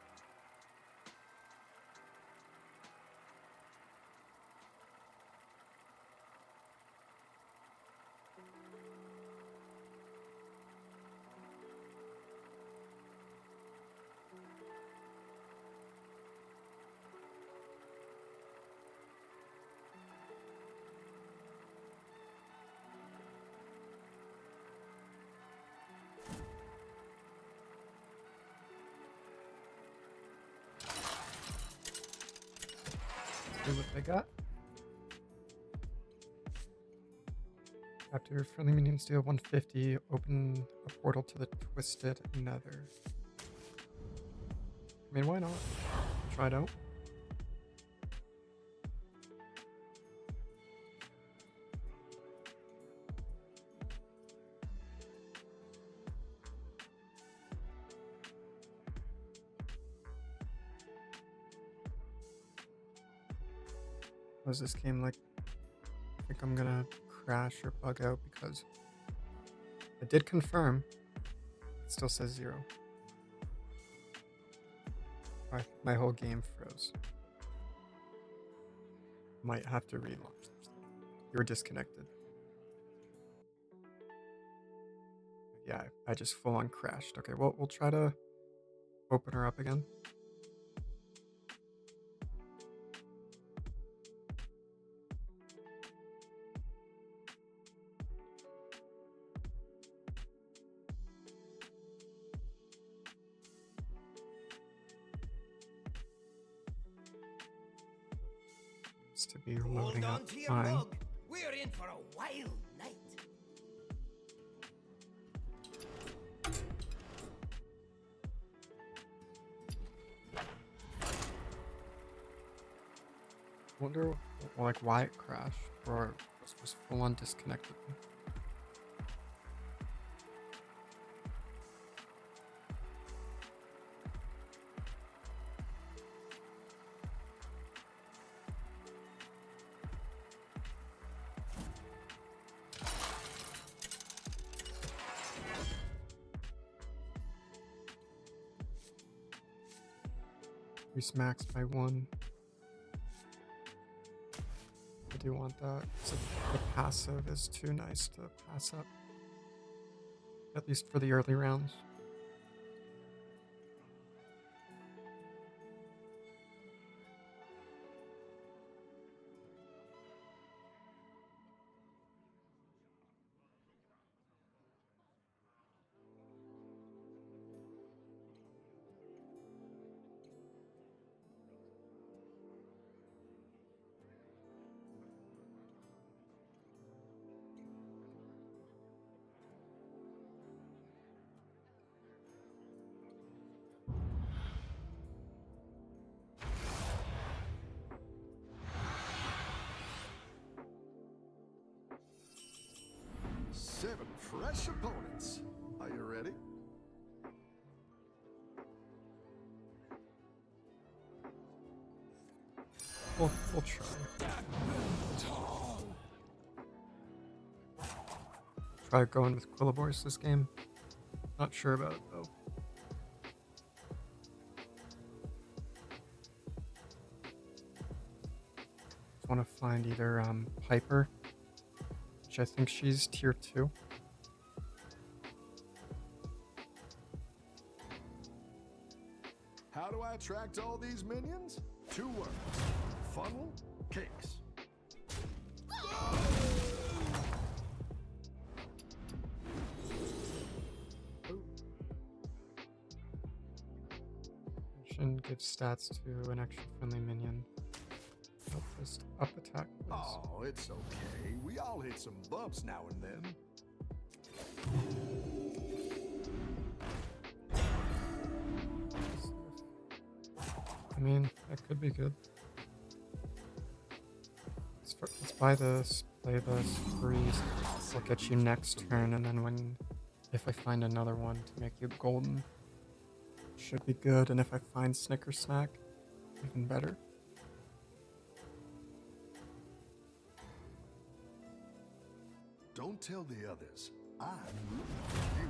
See what they got. After friendly minions deal 150, open a portal to the Twisted Nether. I mean, why not? Try it out. Was this game like? I think I'm gonna crash or bug out because I did confirm. It still says 0. My whole game froze. Might have to relaunch. You were disconnected. Yeah, I just full on crashed. Okay, well, we'll try to open her up again. To be loading Hold up on to your fine. mug. We're in for a wild night. Wonder like why it crashed or was just full on disconnected. Increase max by 1. I do want that. So the passive is too nice to pass up. At least for the early rounds. Seven fresh opponents. Are you ready? We'll try. Try going with Quillibors this game. Not sure about it though. Just want to find either Piper which I think she's tier 2. How do I attract all these minions? 2 words. Funnel cakes. Action gives stats to an extra friendly minion. Help this up attack, please. Oh, it's okay. We all hit some bumps now and then. I mean, that could be good. Let's buy this, play this, freeze. I'll get you next turn, and then if I find another one to make you golden, should be good. And if I find Snicker Snack, even better. Don't tell the others. I'm rooting for you.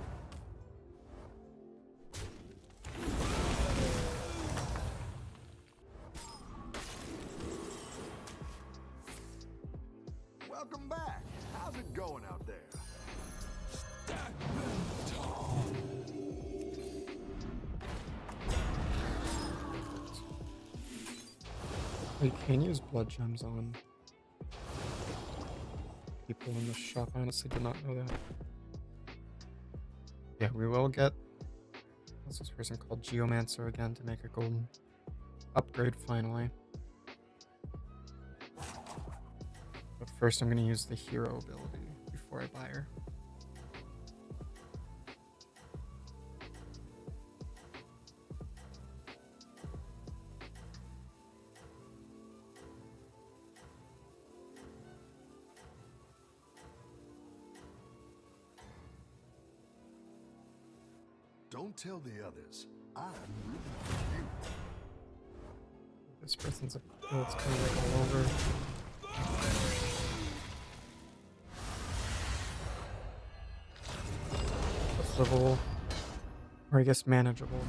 Welcome back. How's it going out there? You can use blood gems on people in the shop. I honestly did not know that. Yeah, we will get what's this person called Geomancer again to make a golden upgrade finally. But first I'm going to use the hero ability before I buy her. Don't tell the others. I'm rooting for you. This person's build's kind of like all over. What's level, or I guess manageable,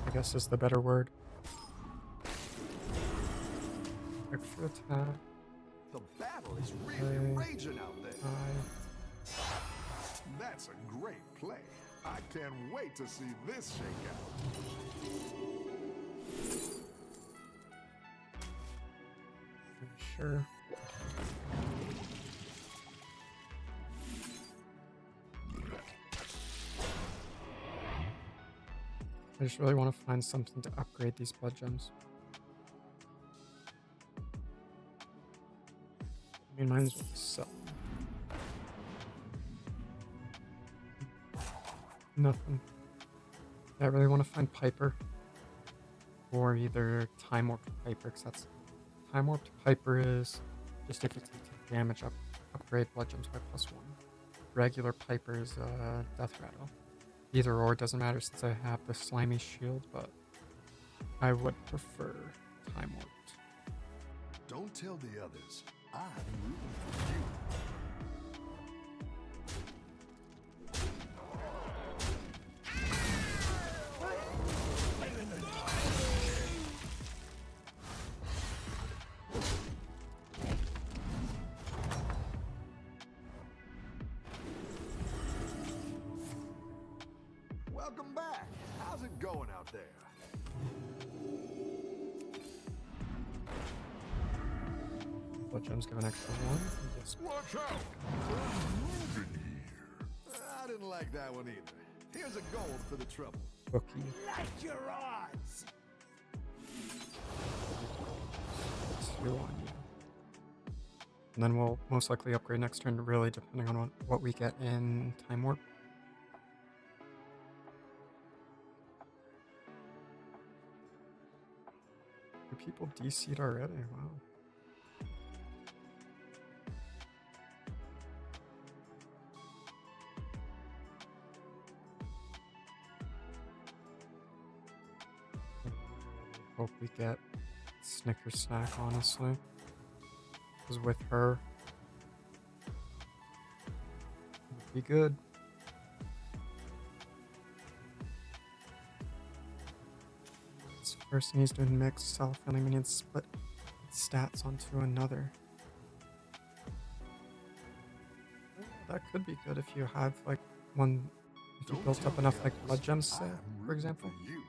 I guess is the better word. Extra attack. The battle is really raging out there. That's a great play. I can't wait to see this shake out. Sure. I just really want to find something to upgrade these blood gems. I mean, might as well sell. Nothing. I really want to find Piper. Or either Time Warped Piper, because that's... Time Warped Piper is just if you take damage, upgrade blood gems by +1. Regular Piper is Death Rattle. Either or, doesn't matter since I have the slimy shield, but I would prefer Time Warped. Don't tell the others. I'm rooting for you. Welcome back. How's it going out there? Blood gems give an extra 1. Yes. Watch out! There's moving here. I didn't like that one either. Here's a gold for the trouble. Cookie. Like your odds. 2 on you. And then we'll most likely upgrade next turn, really depending on what we get in Time Warp. Do people DC'd already? Wow. Hope we get Snicker Snack, honestly. Because with her, it'd be good. This person needs to mix self-friendly minions, split its stats onto another. That could be good if you have like one. If you Don't built tell up enough the like others. blood gems, say, I'm for rooting example. for you.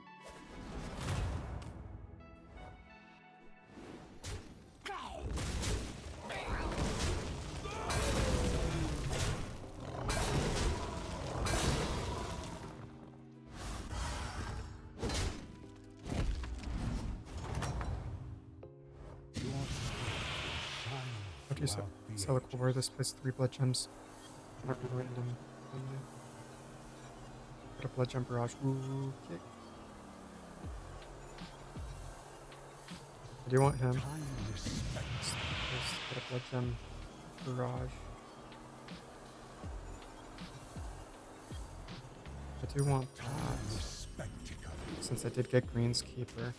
Okay, so Celicour, this plays 3 blood gems. Not random. Got a blood gem barrage. Ooh, kick. I do want him. Let's get a blood gem barrage. I do want that. Since I did get Green's Keeper.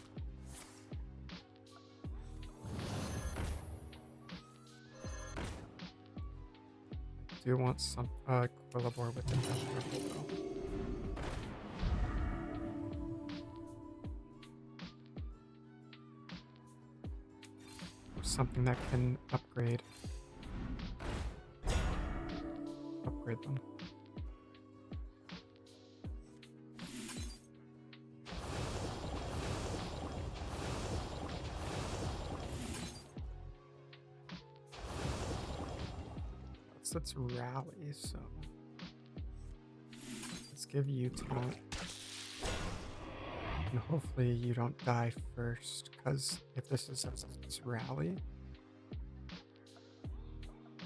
I do want some Quillabor with the Death Purple though. Something that can upgrade them. Let's rally, so let's give you taunt. And hopefully you don't die first, because if this is this rally,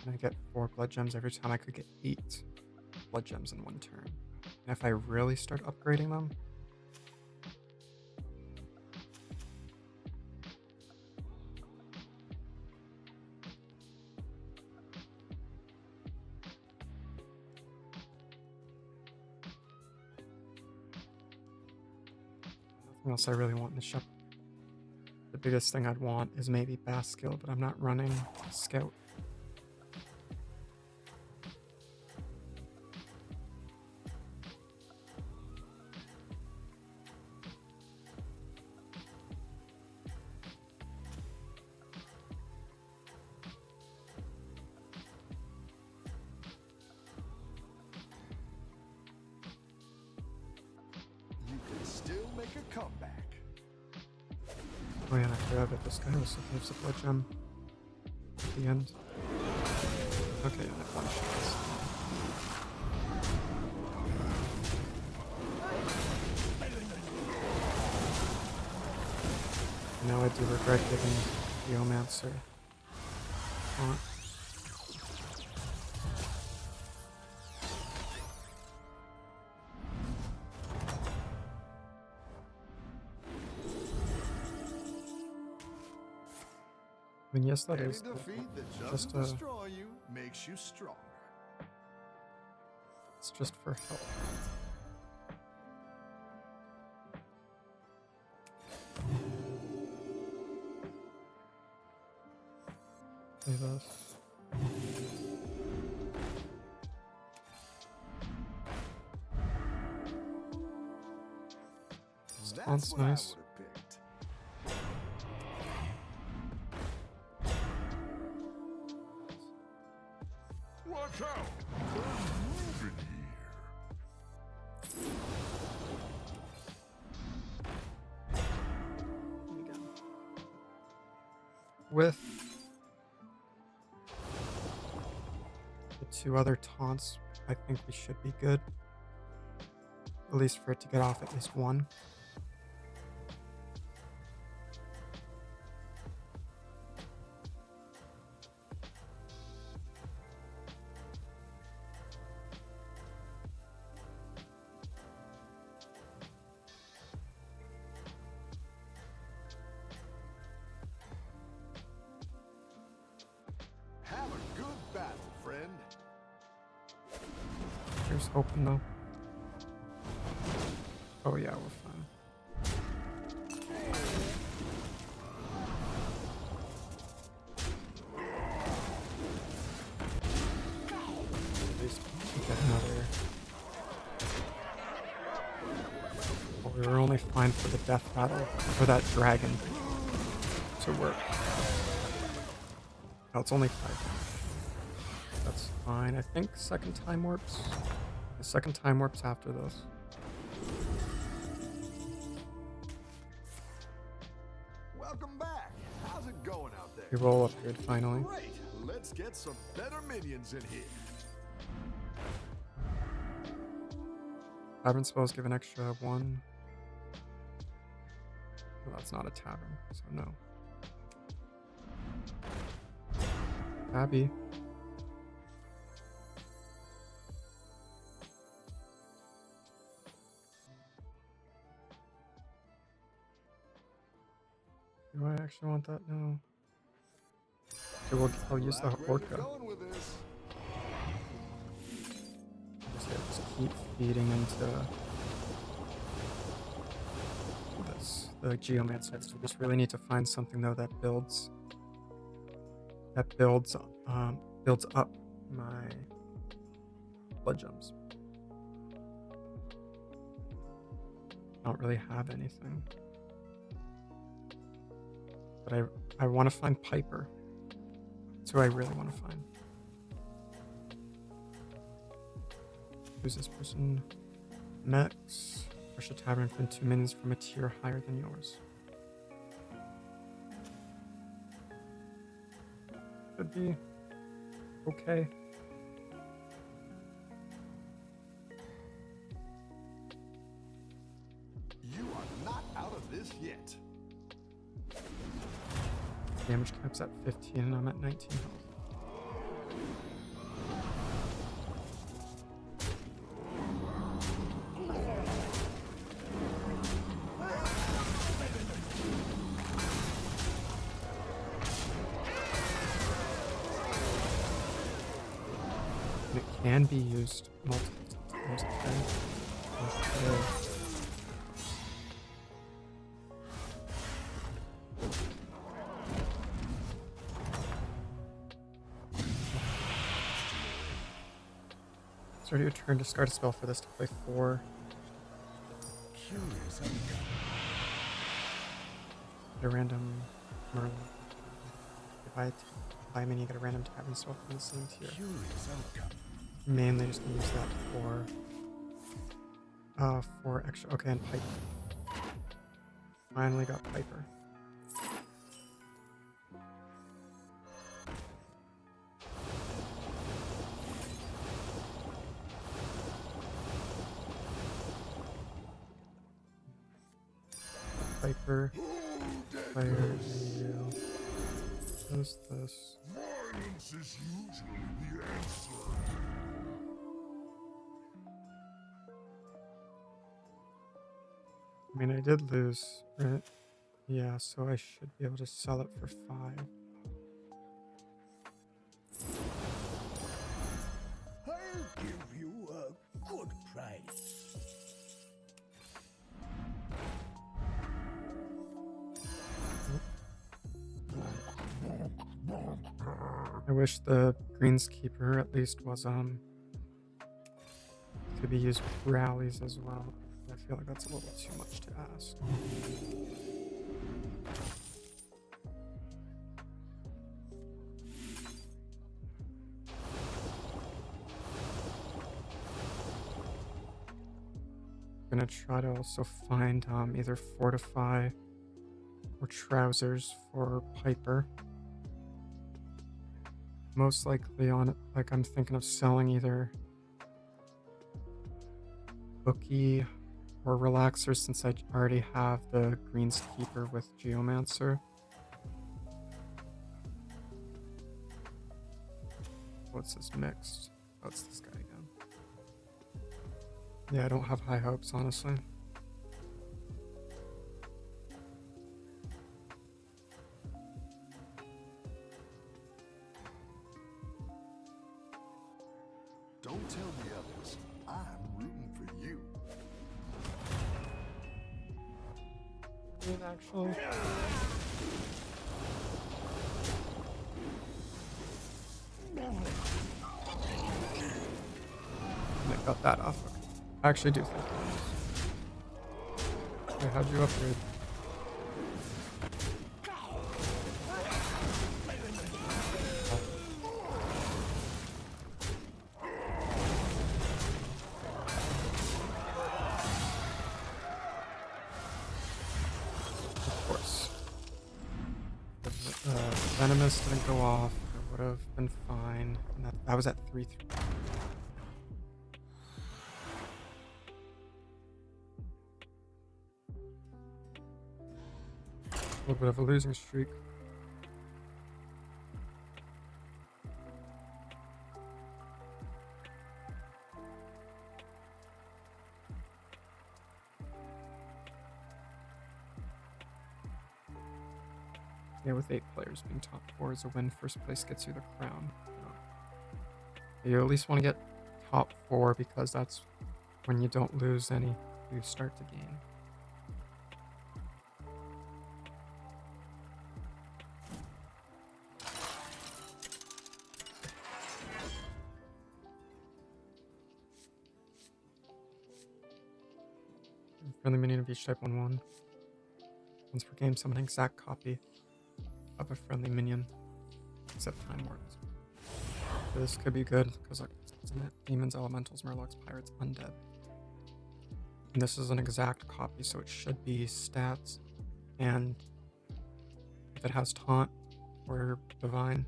and I get 4 blood gems every time, I could get 8 blood gems in one turn. And if I really start upgrading them, nothing else I really want in the shop. The biggest thing I'd want is maybe Baskill, but I'm not running Scout. You can still make a comeback. Oh yeah, and I forgot that this guy also gives a blood gem at the end. Okay, and it one shots. Now I do regret giving the Omancer taunt. I mean, yes, that Any is defeat that just doesn't destroy you makes you stronger. it's just for help. Play this. That's Taunt's what nice. I would have picked. Watch out! There's moving here. With the 2 other taunts, I think we should be good. At least for it to get off at least 1. Have a good battle, friend. Here's hoping though. Oh yeah, we're fine. At least we get another. Well, we were only fine for the death battle, for that dragon to work. Oh, it's only 5. That's fine. I think second time warps. The second time warps after this. Welcome back. How's it going out there? We roll upgrade finally. Great. Let's get some better minions in here. Tavern spells give an extra 1. Well, that's not a tavern, so no. Abby. Do I actually want that? No. Okay, I'll use the Like where Orca. you're going with this. Just keep feeding into this, the Geomancer. So we just really need to find something though that builds up my blood gems. I don't really have anything. But I want to find Piper. That's who I really want to find. Who's this person? Mex. Rush a tavern for 2 minions from a tier higher than yours. Could be okay. You are not out of this yet. Damage cap's at 15 and I'm at 19 health. And it can be used multiple times. Okay. Start your turn, discard a spell for this to play 4. Curious outcome. Get a random Merlin. If I buy mini, get a random tavern spell from the same tier. Curious outcome. Mainly just gonna use that for extra. Okay, and Piper. Finally got Piper. Piper. Player. Does this. Violence is usually the answer. I mean, I did lose, right? Yeah, so I should be able to sell it for 5. I'll give you a good price. I wish the Greenskeeper at least was could be used with rallies as well. I feel like that's a little too much to ask. Gonna try to also find either Fortify or Trousers for Piper. Most likely on, like, I'm thinking of selling either Bookie or Relaxer since I already have the Greenskeeper with Geomancer. What's this mixed? Oh, it's this guy again. Yeah, I don't have high hopes, honestly. Don't tell the others. I'm rooting for you. I mean, actually. I got that off. Okay. I actually do think that. Okay, how'd you upgrade? Venomous didn't go off. I would have been fine. And that was at 3-3. A little bit of a losing streak. Yeah, with 8 players being top 4 is a win. First place gets you the crown. You at least want to get top 4 because that's when you don't lose any, you start to gain. Friendly minion of each type 1/1. Once per game, summon an exact copy of a friendly minion, except time warps. This could be good because like demons, elementals, murlocs, pirates, undead. And this is an exact copy, so it should be stats, and if it has taunt or divine.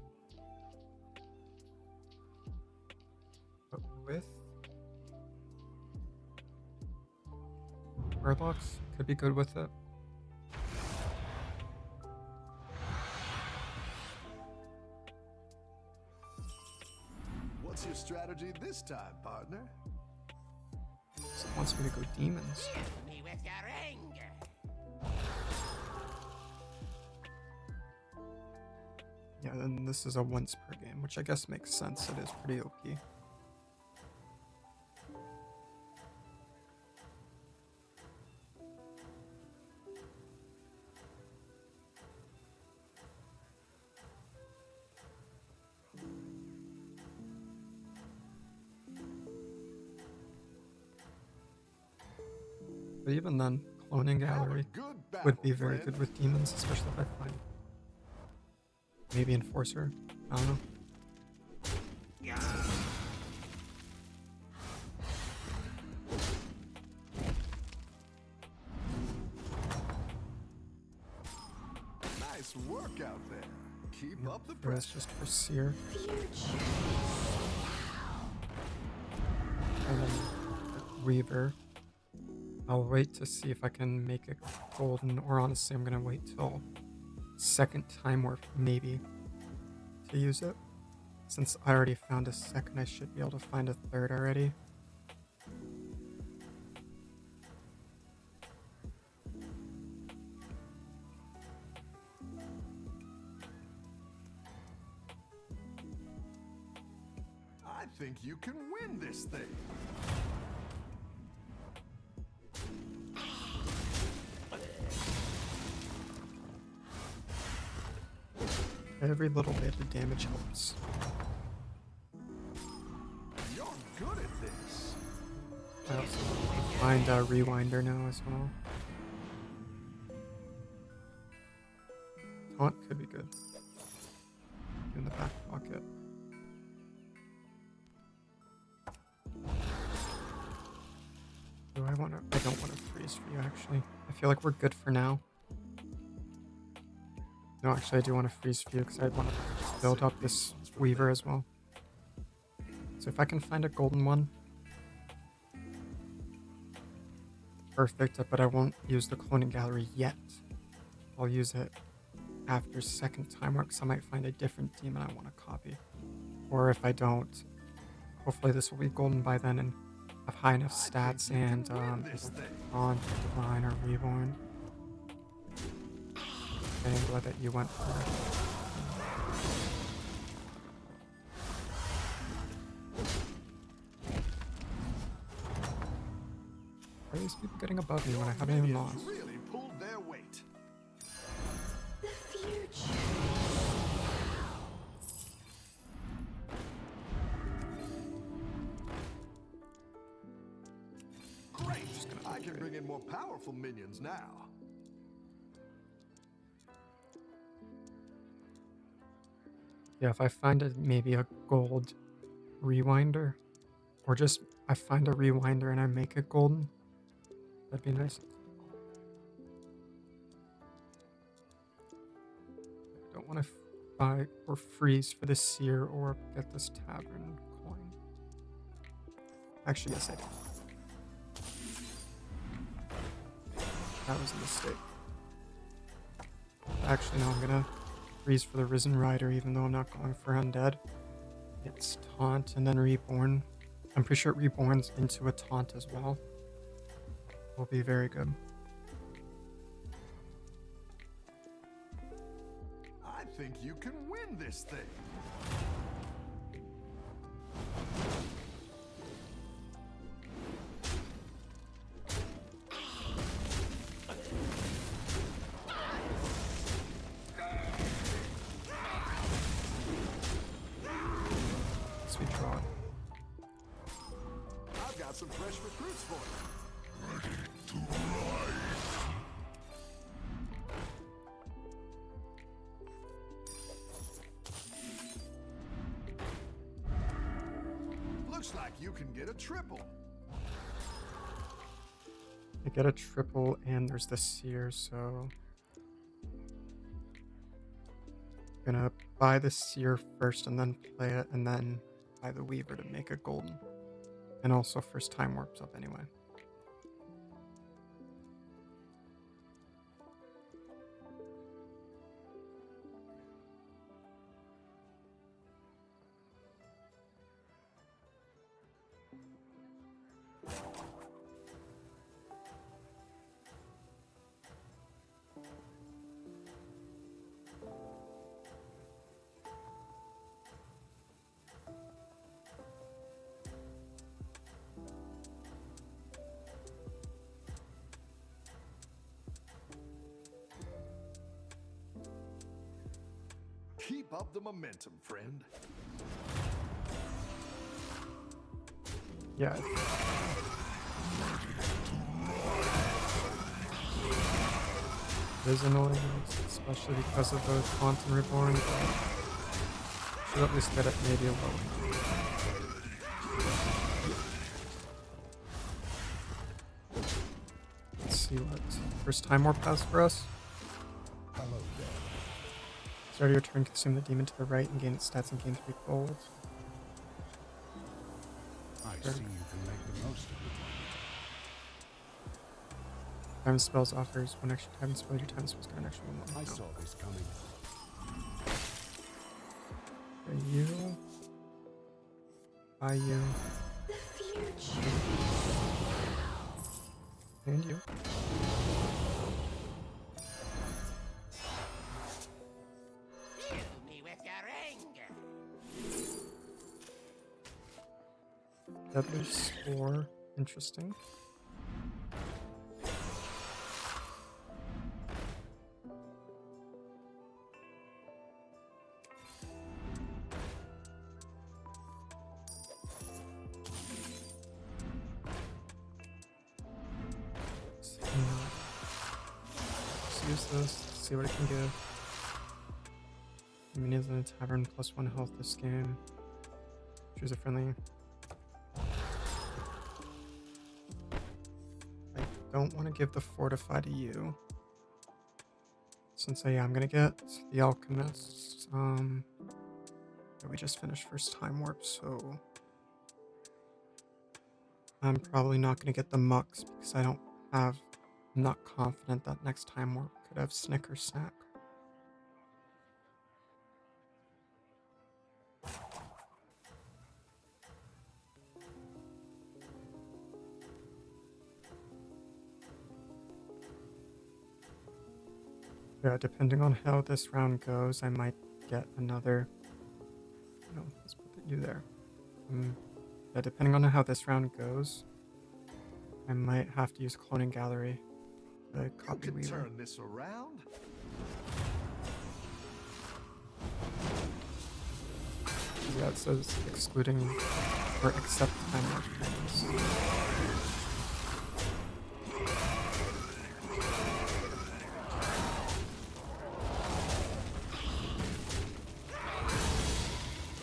But with murlocs, could be good with it. What's your strategy this time, partner? So it wants me to go demons. Me with your anger. Yeah, then this is a once per game, which I guess makes sense. It is pretty OP. But even then, cloning gallery would be very good with demons, especially if I find maybe enforcer. I don't know. Nice work out there. Keep up the There is pressure. just for seer. And then Weaver. I'll wait to see if I can make it golden, or honestly, I'm gonna wait till second time warp maybe to use it. Since I already found a second, I should be able to find a third already. I think you can win this thing. Every little bit of damage helps. You're good at this. I also find a rewinder now as well. Taunt could be good. In the back pocket. Do I want to? I don't want to freeze for you actually. I feel like we're good for now. No, actually, I do want to freeze for you because I want to build up this Weaver as well. So if I can find a golden one, perfect, but I won't use the cloning gallery yet. I'll use it after second time work, because I might find a different demon I want to copy. Or if I don't, hopefully this will be golden by then and have high enough stats and on divine or reborn. Okay, I'm glad that you went for it. Why are these people getting above me when I haven't even lost? Really pulled their weight. The future. Great. I can bring in more powerful minions now. Yeah, if I find maybe a gold rewinder, or just I find a rewinder and I make it golden, that'd be nice. Don't want to. buy or freeze for the seer or get this tavern coin. Actually, yes, I did. That was a mistake. Actually, no, I'm gonna freeze for the Risen Rider, even though I'm not going for Undead. It's Taunt and then Reborn. I'm pretty sure Reborn's into a Taunt as well. Will be very good. I think you can win this thing. Sweet draw. I've got some fresh recruits for you. Looks like you can get a triple. I get a triple and there's the seer, so I'm gonna buy the seer first and then play it, and then buy the weaver to make a golden. And also first time warps up anyway. Keep up the momentum, friend. Yeah. It is annoying, especially because of the Taunt and Reborn, but should at least get it maybe a little. Let's see what first time warp has for us. Hello there. Start your turn, consume the demon to the right and gain its stats and gain 3 gold. I see you can make the most of it. Time spells offers one extra time spell, your time spells get an extra 1 I more. saw this coming. For you. By you. The future. And you. Fill me with your anger. Deadly Spore. Interesting. Let's use this, see what it can give. Minions in the tavern, +1 health this game. Choose a friendly. I don't want to give the Fortify to you. Since I'm gonna get the Alchemist. We just finished first time warp, so I'm probably not gonna get the Mux because I'm not confident that next time warp could have Snicker Snack. Yeah, depending on how this round goes, I might get another. No, let's put you there. Yeah, depending on how this round goes, I might have to use Cloning Gallery to You copy can Weaver. turn this around. Yeah, it says excluding or except time warp payments.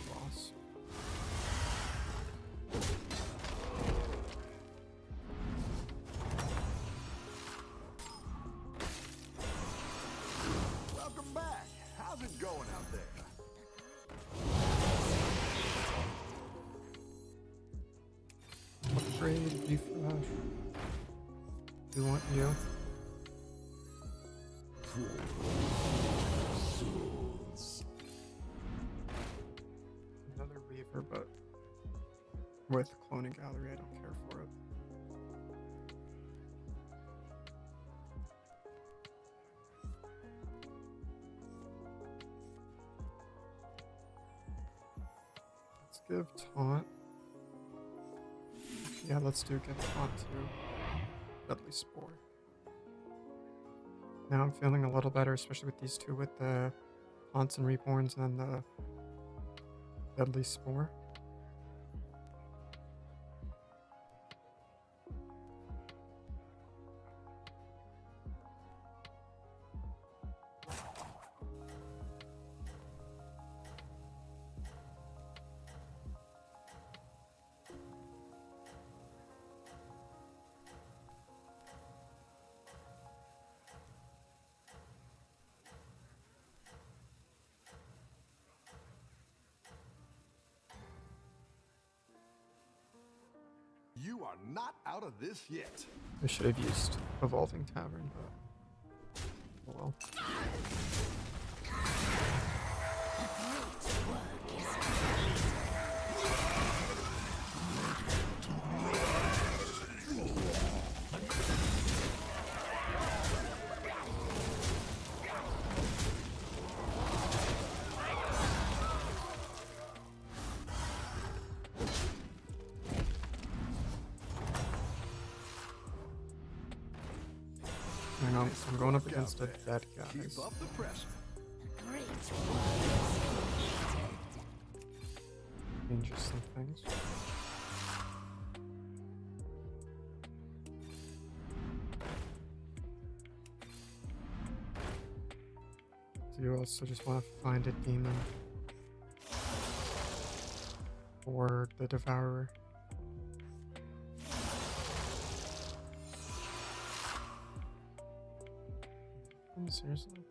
Loss. Welcome back. How's it going out there? Upgrade, refresh. We want you. Another Weaver, but with cloning gallery, I don't care for it. Let's give taunt. Yeah, let's give taunt to Deadly Spore. Now I'm feeling a little better, especially with these two, with the taunts and reborns and then the Deadly Spore. You are not out of this yet. I should have used Evolving Tavern, but oh well. Hang on, I'm going up against a dead guy. Keep up the pressure. Great work is completed. Changes some things. Do you also just want to find a demon? Or the Devourer? Seriously?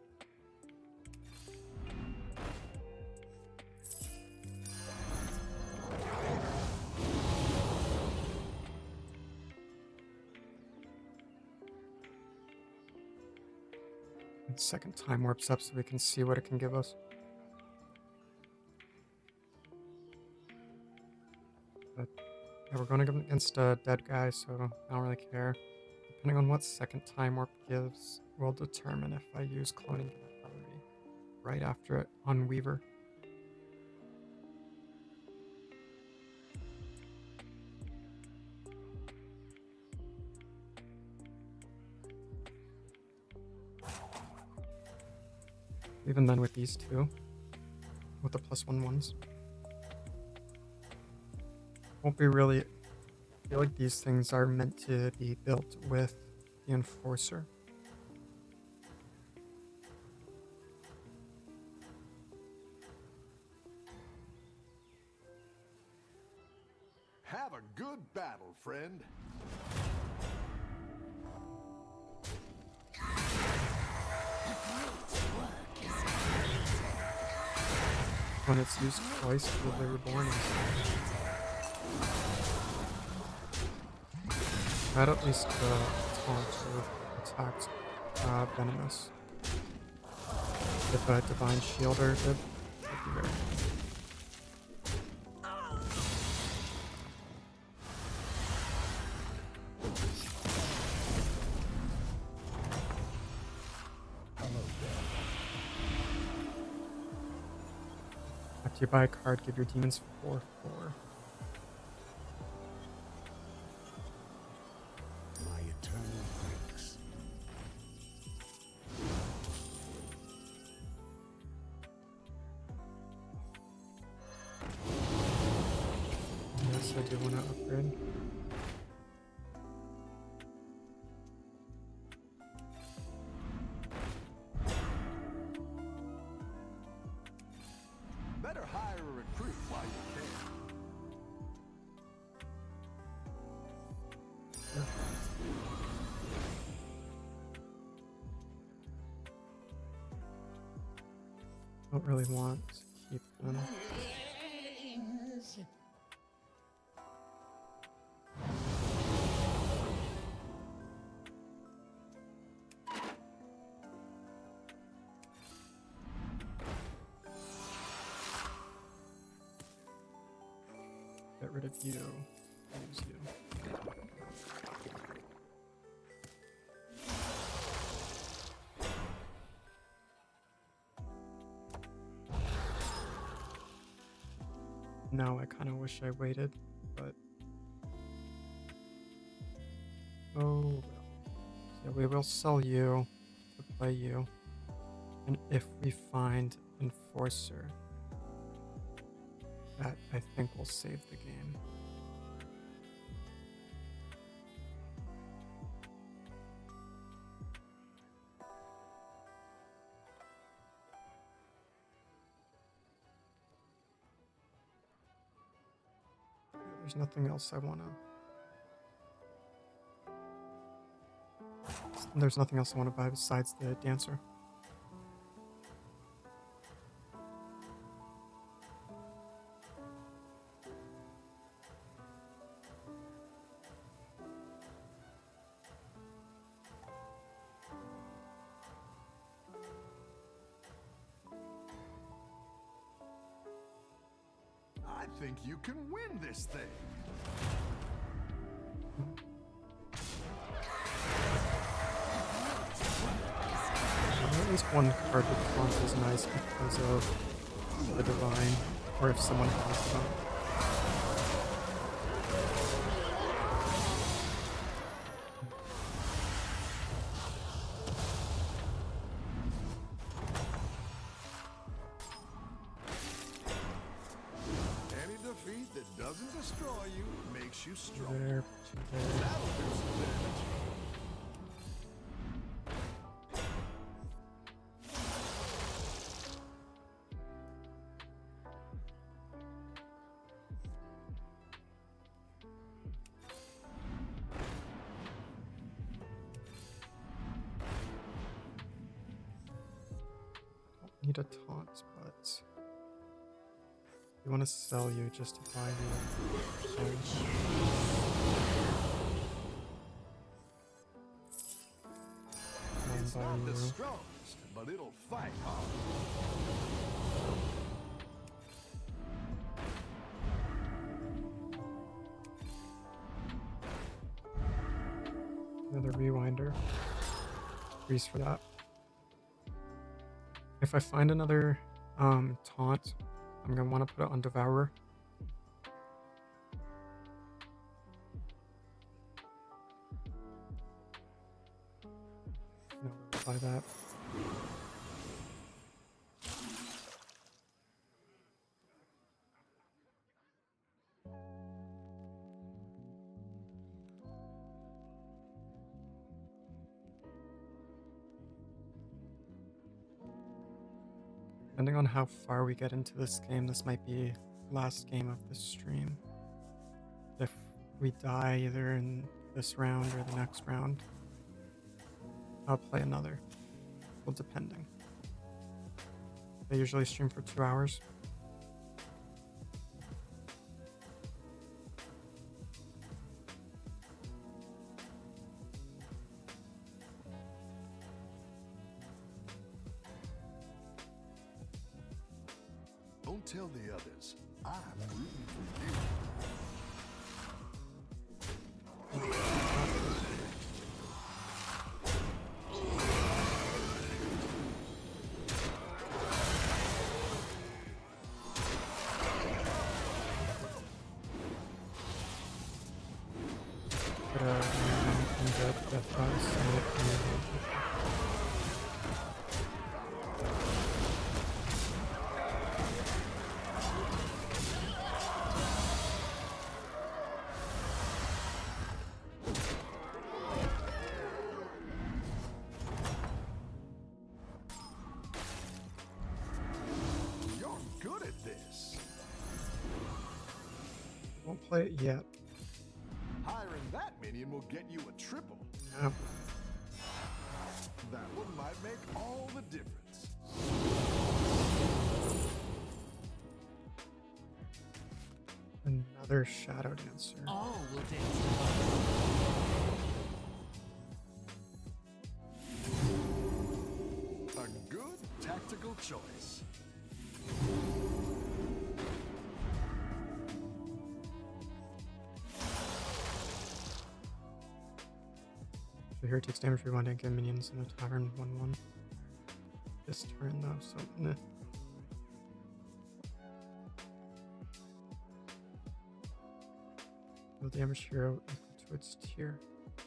And second time warps up so we can see what it can give us. But yeah, we're going against a dead guy, so I don't really care. Depending on what second time warp gives, will determine if I use cloning gallery right after it on Weaver. Even then with these two, with the +1 ones. Won't be really, I feel like these things are meant to be built with the Enforcer. Have a good battle, friend. When it's used twice, will be reborn. I'd at least taunt or attacked Venomous. If a Divine Shielder did, that'd be very good. After you buy a card, give your demons 4/4. My eternal thanks. Yes, I do want to upgrade. Better hire a recruit while you can. Don't really want to keep them. rid of you. Use you. Now I kind of wish I waited, but oh well. So we will sell you to play you, and if we find Enforcer, that I think will save the game. There's nothing else I want to. There's nothing else I want to buy besides the dancer. I think you can win this thing. At least one card with taunt is nice because of the divine, or if someone has them. Any defeat that doesn't destroy you makes you stronger. There, there. That'll do some damage. Need a taunt, but we want to sell you just to buy you. It's Buy not the you. strongest, but it'll fight hard. Another rewinder. Grease for that. If I find another taunt, I'm gonna want to put it on Devourer. No, buy that. Depending on how far we get into this game, this might be last game of this stream. If we die either in this round or the next round, I'll play another. Well, depending. I usually stream for 2 hours. Don't tell the others. I'm rooting for you. But I'm good. Death Rise, You're good at this. won't play it yet. Hiring that minion will get you a triple. Yeah. That one might make all the difference. Another Shadow Dancer. All will dance together. A good tactical choice. So here it takes damage rewind and get minions in the tavern 1/1. This turn though, so nah. Deal damage hero equal to its tier. I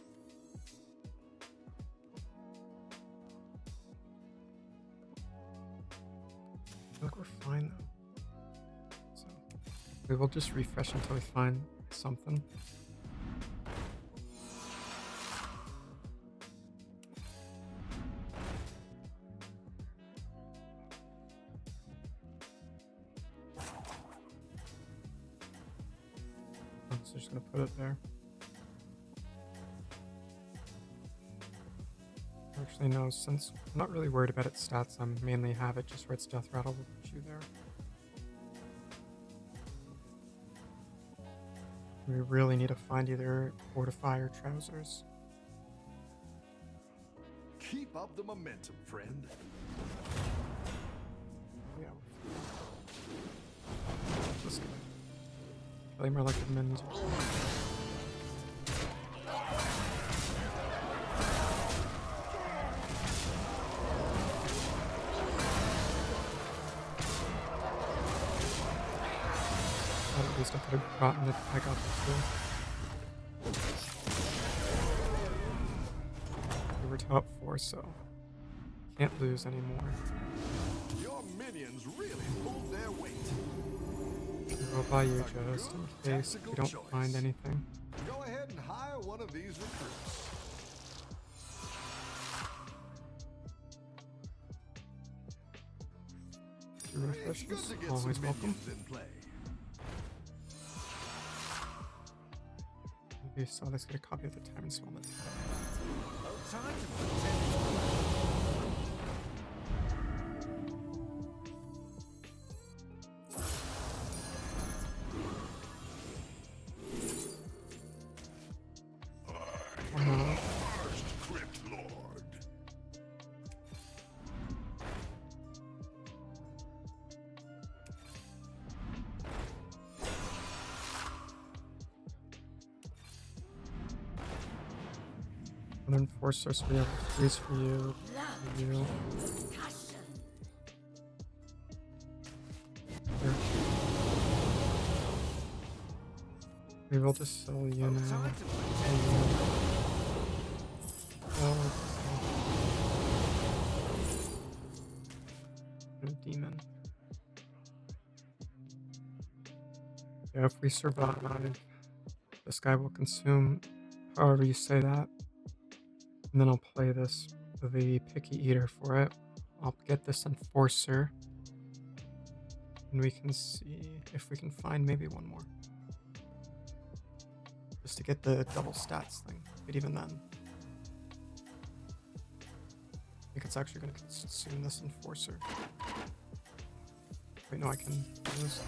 feel like we're fine though. So we will just refresh until we find something. So just gonna put it there. Actually, no, since I'm not really worried about its stats, I'm mainly have it just for its death rattle. We'll put you there. We really need to find either Fortify or Trousers. Keep up the momentum, friend. Yeah. This guy. Probably more like minions. At least I could have gotten it. I got the kill. We were top 4, so can't lose anymore. Your minions really pulled their weight. I'll buy you just in case we don't find anything. Go ahead and hire one of these recruits. Two It's good refreshes, to get always some welcome. minions in play. Maybe so let's get a copy of the Tavern Swell. No time to pretend. And then force source we have a freeze for you. For you. Here. We will just sell you now. Sell you. Oh, no demon. Yeah, if we survive, this guy will consume however you say that. And then I'll play this, the Picky Eater for it. I'll get this Enforcer. And we can see if we can find maybe one more. Just to get the double stats thing. But even then, I think it's actually going to consume this Enforcer. Wait, no, I can do this.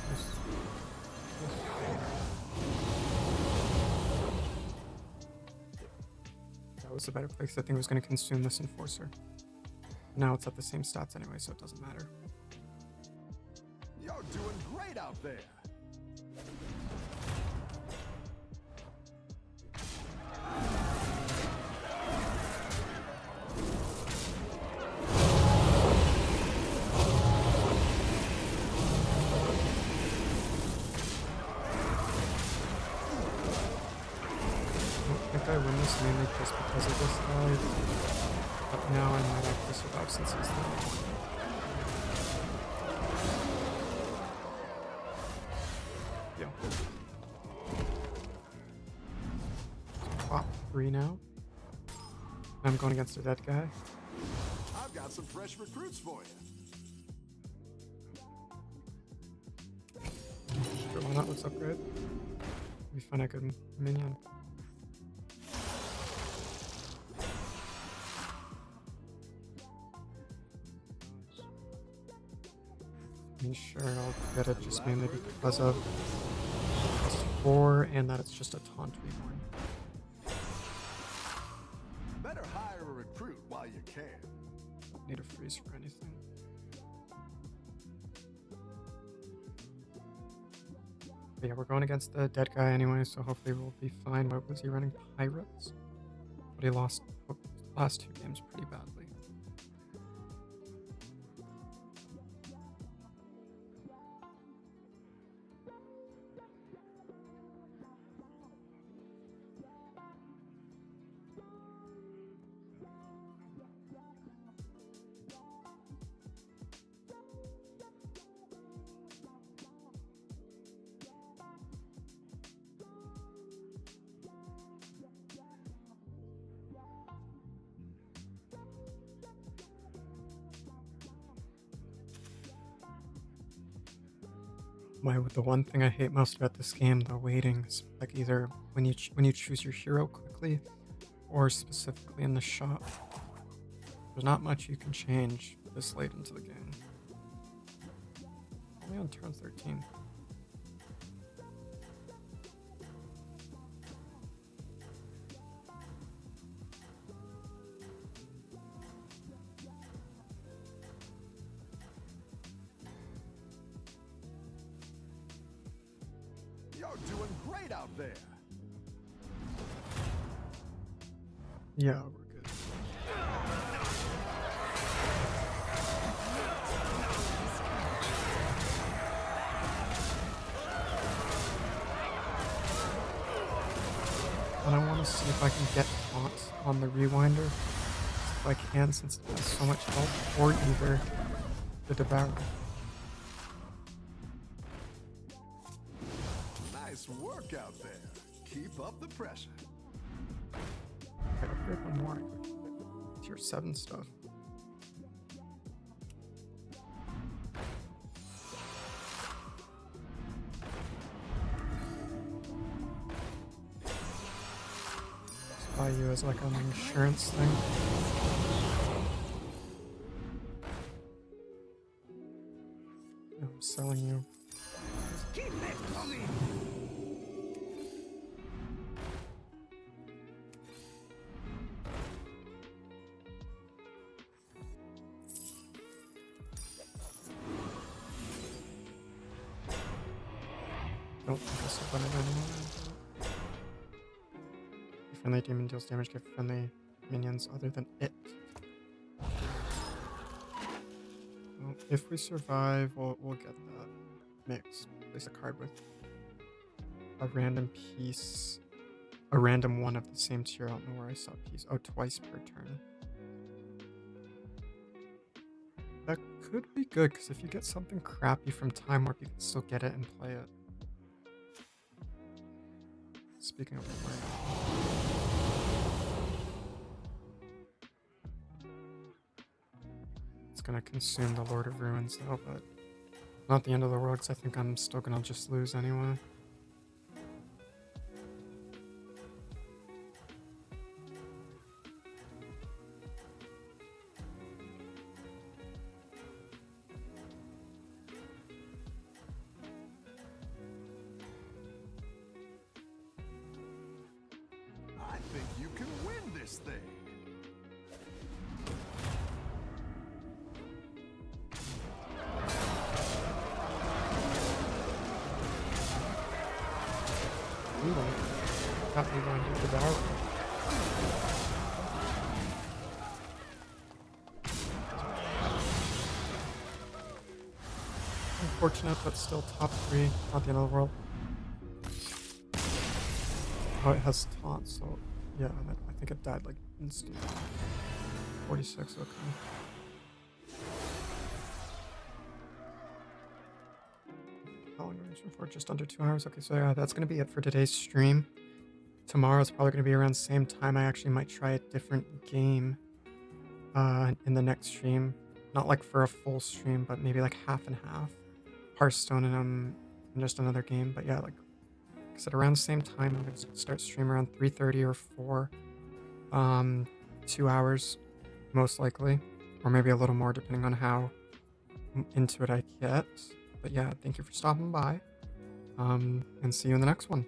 That was a better play because I think it was going to consume this Enforcer. Now it's at the same stats anyway, so it doesn't matter. You're doing great out there. I think I win this mainly just because of this guy, but now I might actually survive since he's there. Yeah. Top 3 now. I'm going against a dead guy. I've got some fresh recruits for you. Sure, why not? Let's upgrade. Maybe find a good minion. I mean, sure, I'll get it just mainly because of +4 and that it's just a taunt reborn. Better hire a recruit while you can. Don't need a freeze for anything. But yeah, we're going against the dead guy anyway, so hopefully we'll be fine. What was he running? Pirates? but he lost the last 2 games pretty badly. The one thing I hate most about this game, the waiting, is like either when you choose your hero quickly, or specifically in the shop. There's not much you can change this late into the game. Only on turn 13. You're doing great out there. Yeah, we're good. And I want to see if I can get taunts on the rewinder. If I can, since it has so much health, or either the Devourer. Nice work out there. Keep up the pressure. Okay, upgrade one more. Tier 7 stuff. Just buy you as like an insurance thing. I'm selling you. Keep it coming. Don't think this will win it anymore. Your friendly demon deals damage to friendly minions other than it. Well, if we survive, we'll get that mix. Place a card with a random piece, a random one of the same tier. I don't know where I saw piece. Oh, twice per turn. That could be good, because if you get something crappy from Time Warp, you can still get it and play it. Speaking of playing. It's gonna consume the Lord of Ruins though, but not the end of the world, because I think I'm still gonna just lose anyway. I think you can win this thing. Got me going to devour. Unfortunate, but still top 3. Not the end of the world. Oh, it has taunt, so yeah, I think it died like instant. 46, okay. How long do we for? Just under 2 hours. Okay, so yeah, that's gonna be it for today's stream. Tomorrow's probably gonna be around the same time. I actually might try a different game in the next stream. Not like for a full stream, but maybe like half and half. HearthStone and just another game. But yeah, like I said, around the same time, I'm gonna start stream around 3:30 or 4. 2 hours, most likely, or maybe a little more depending on how into it I get. But yeah, thank you for stopping by, and see you in the next one.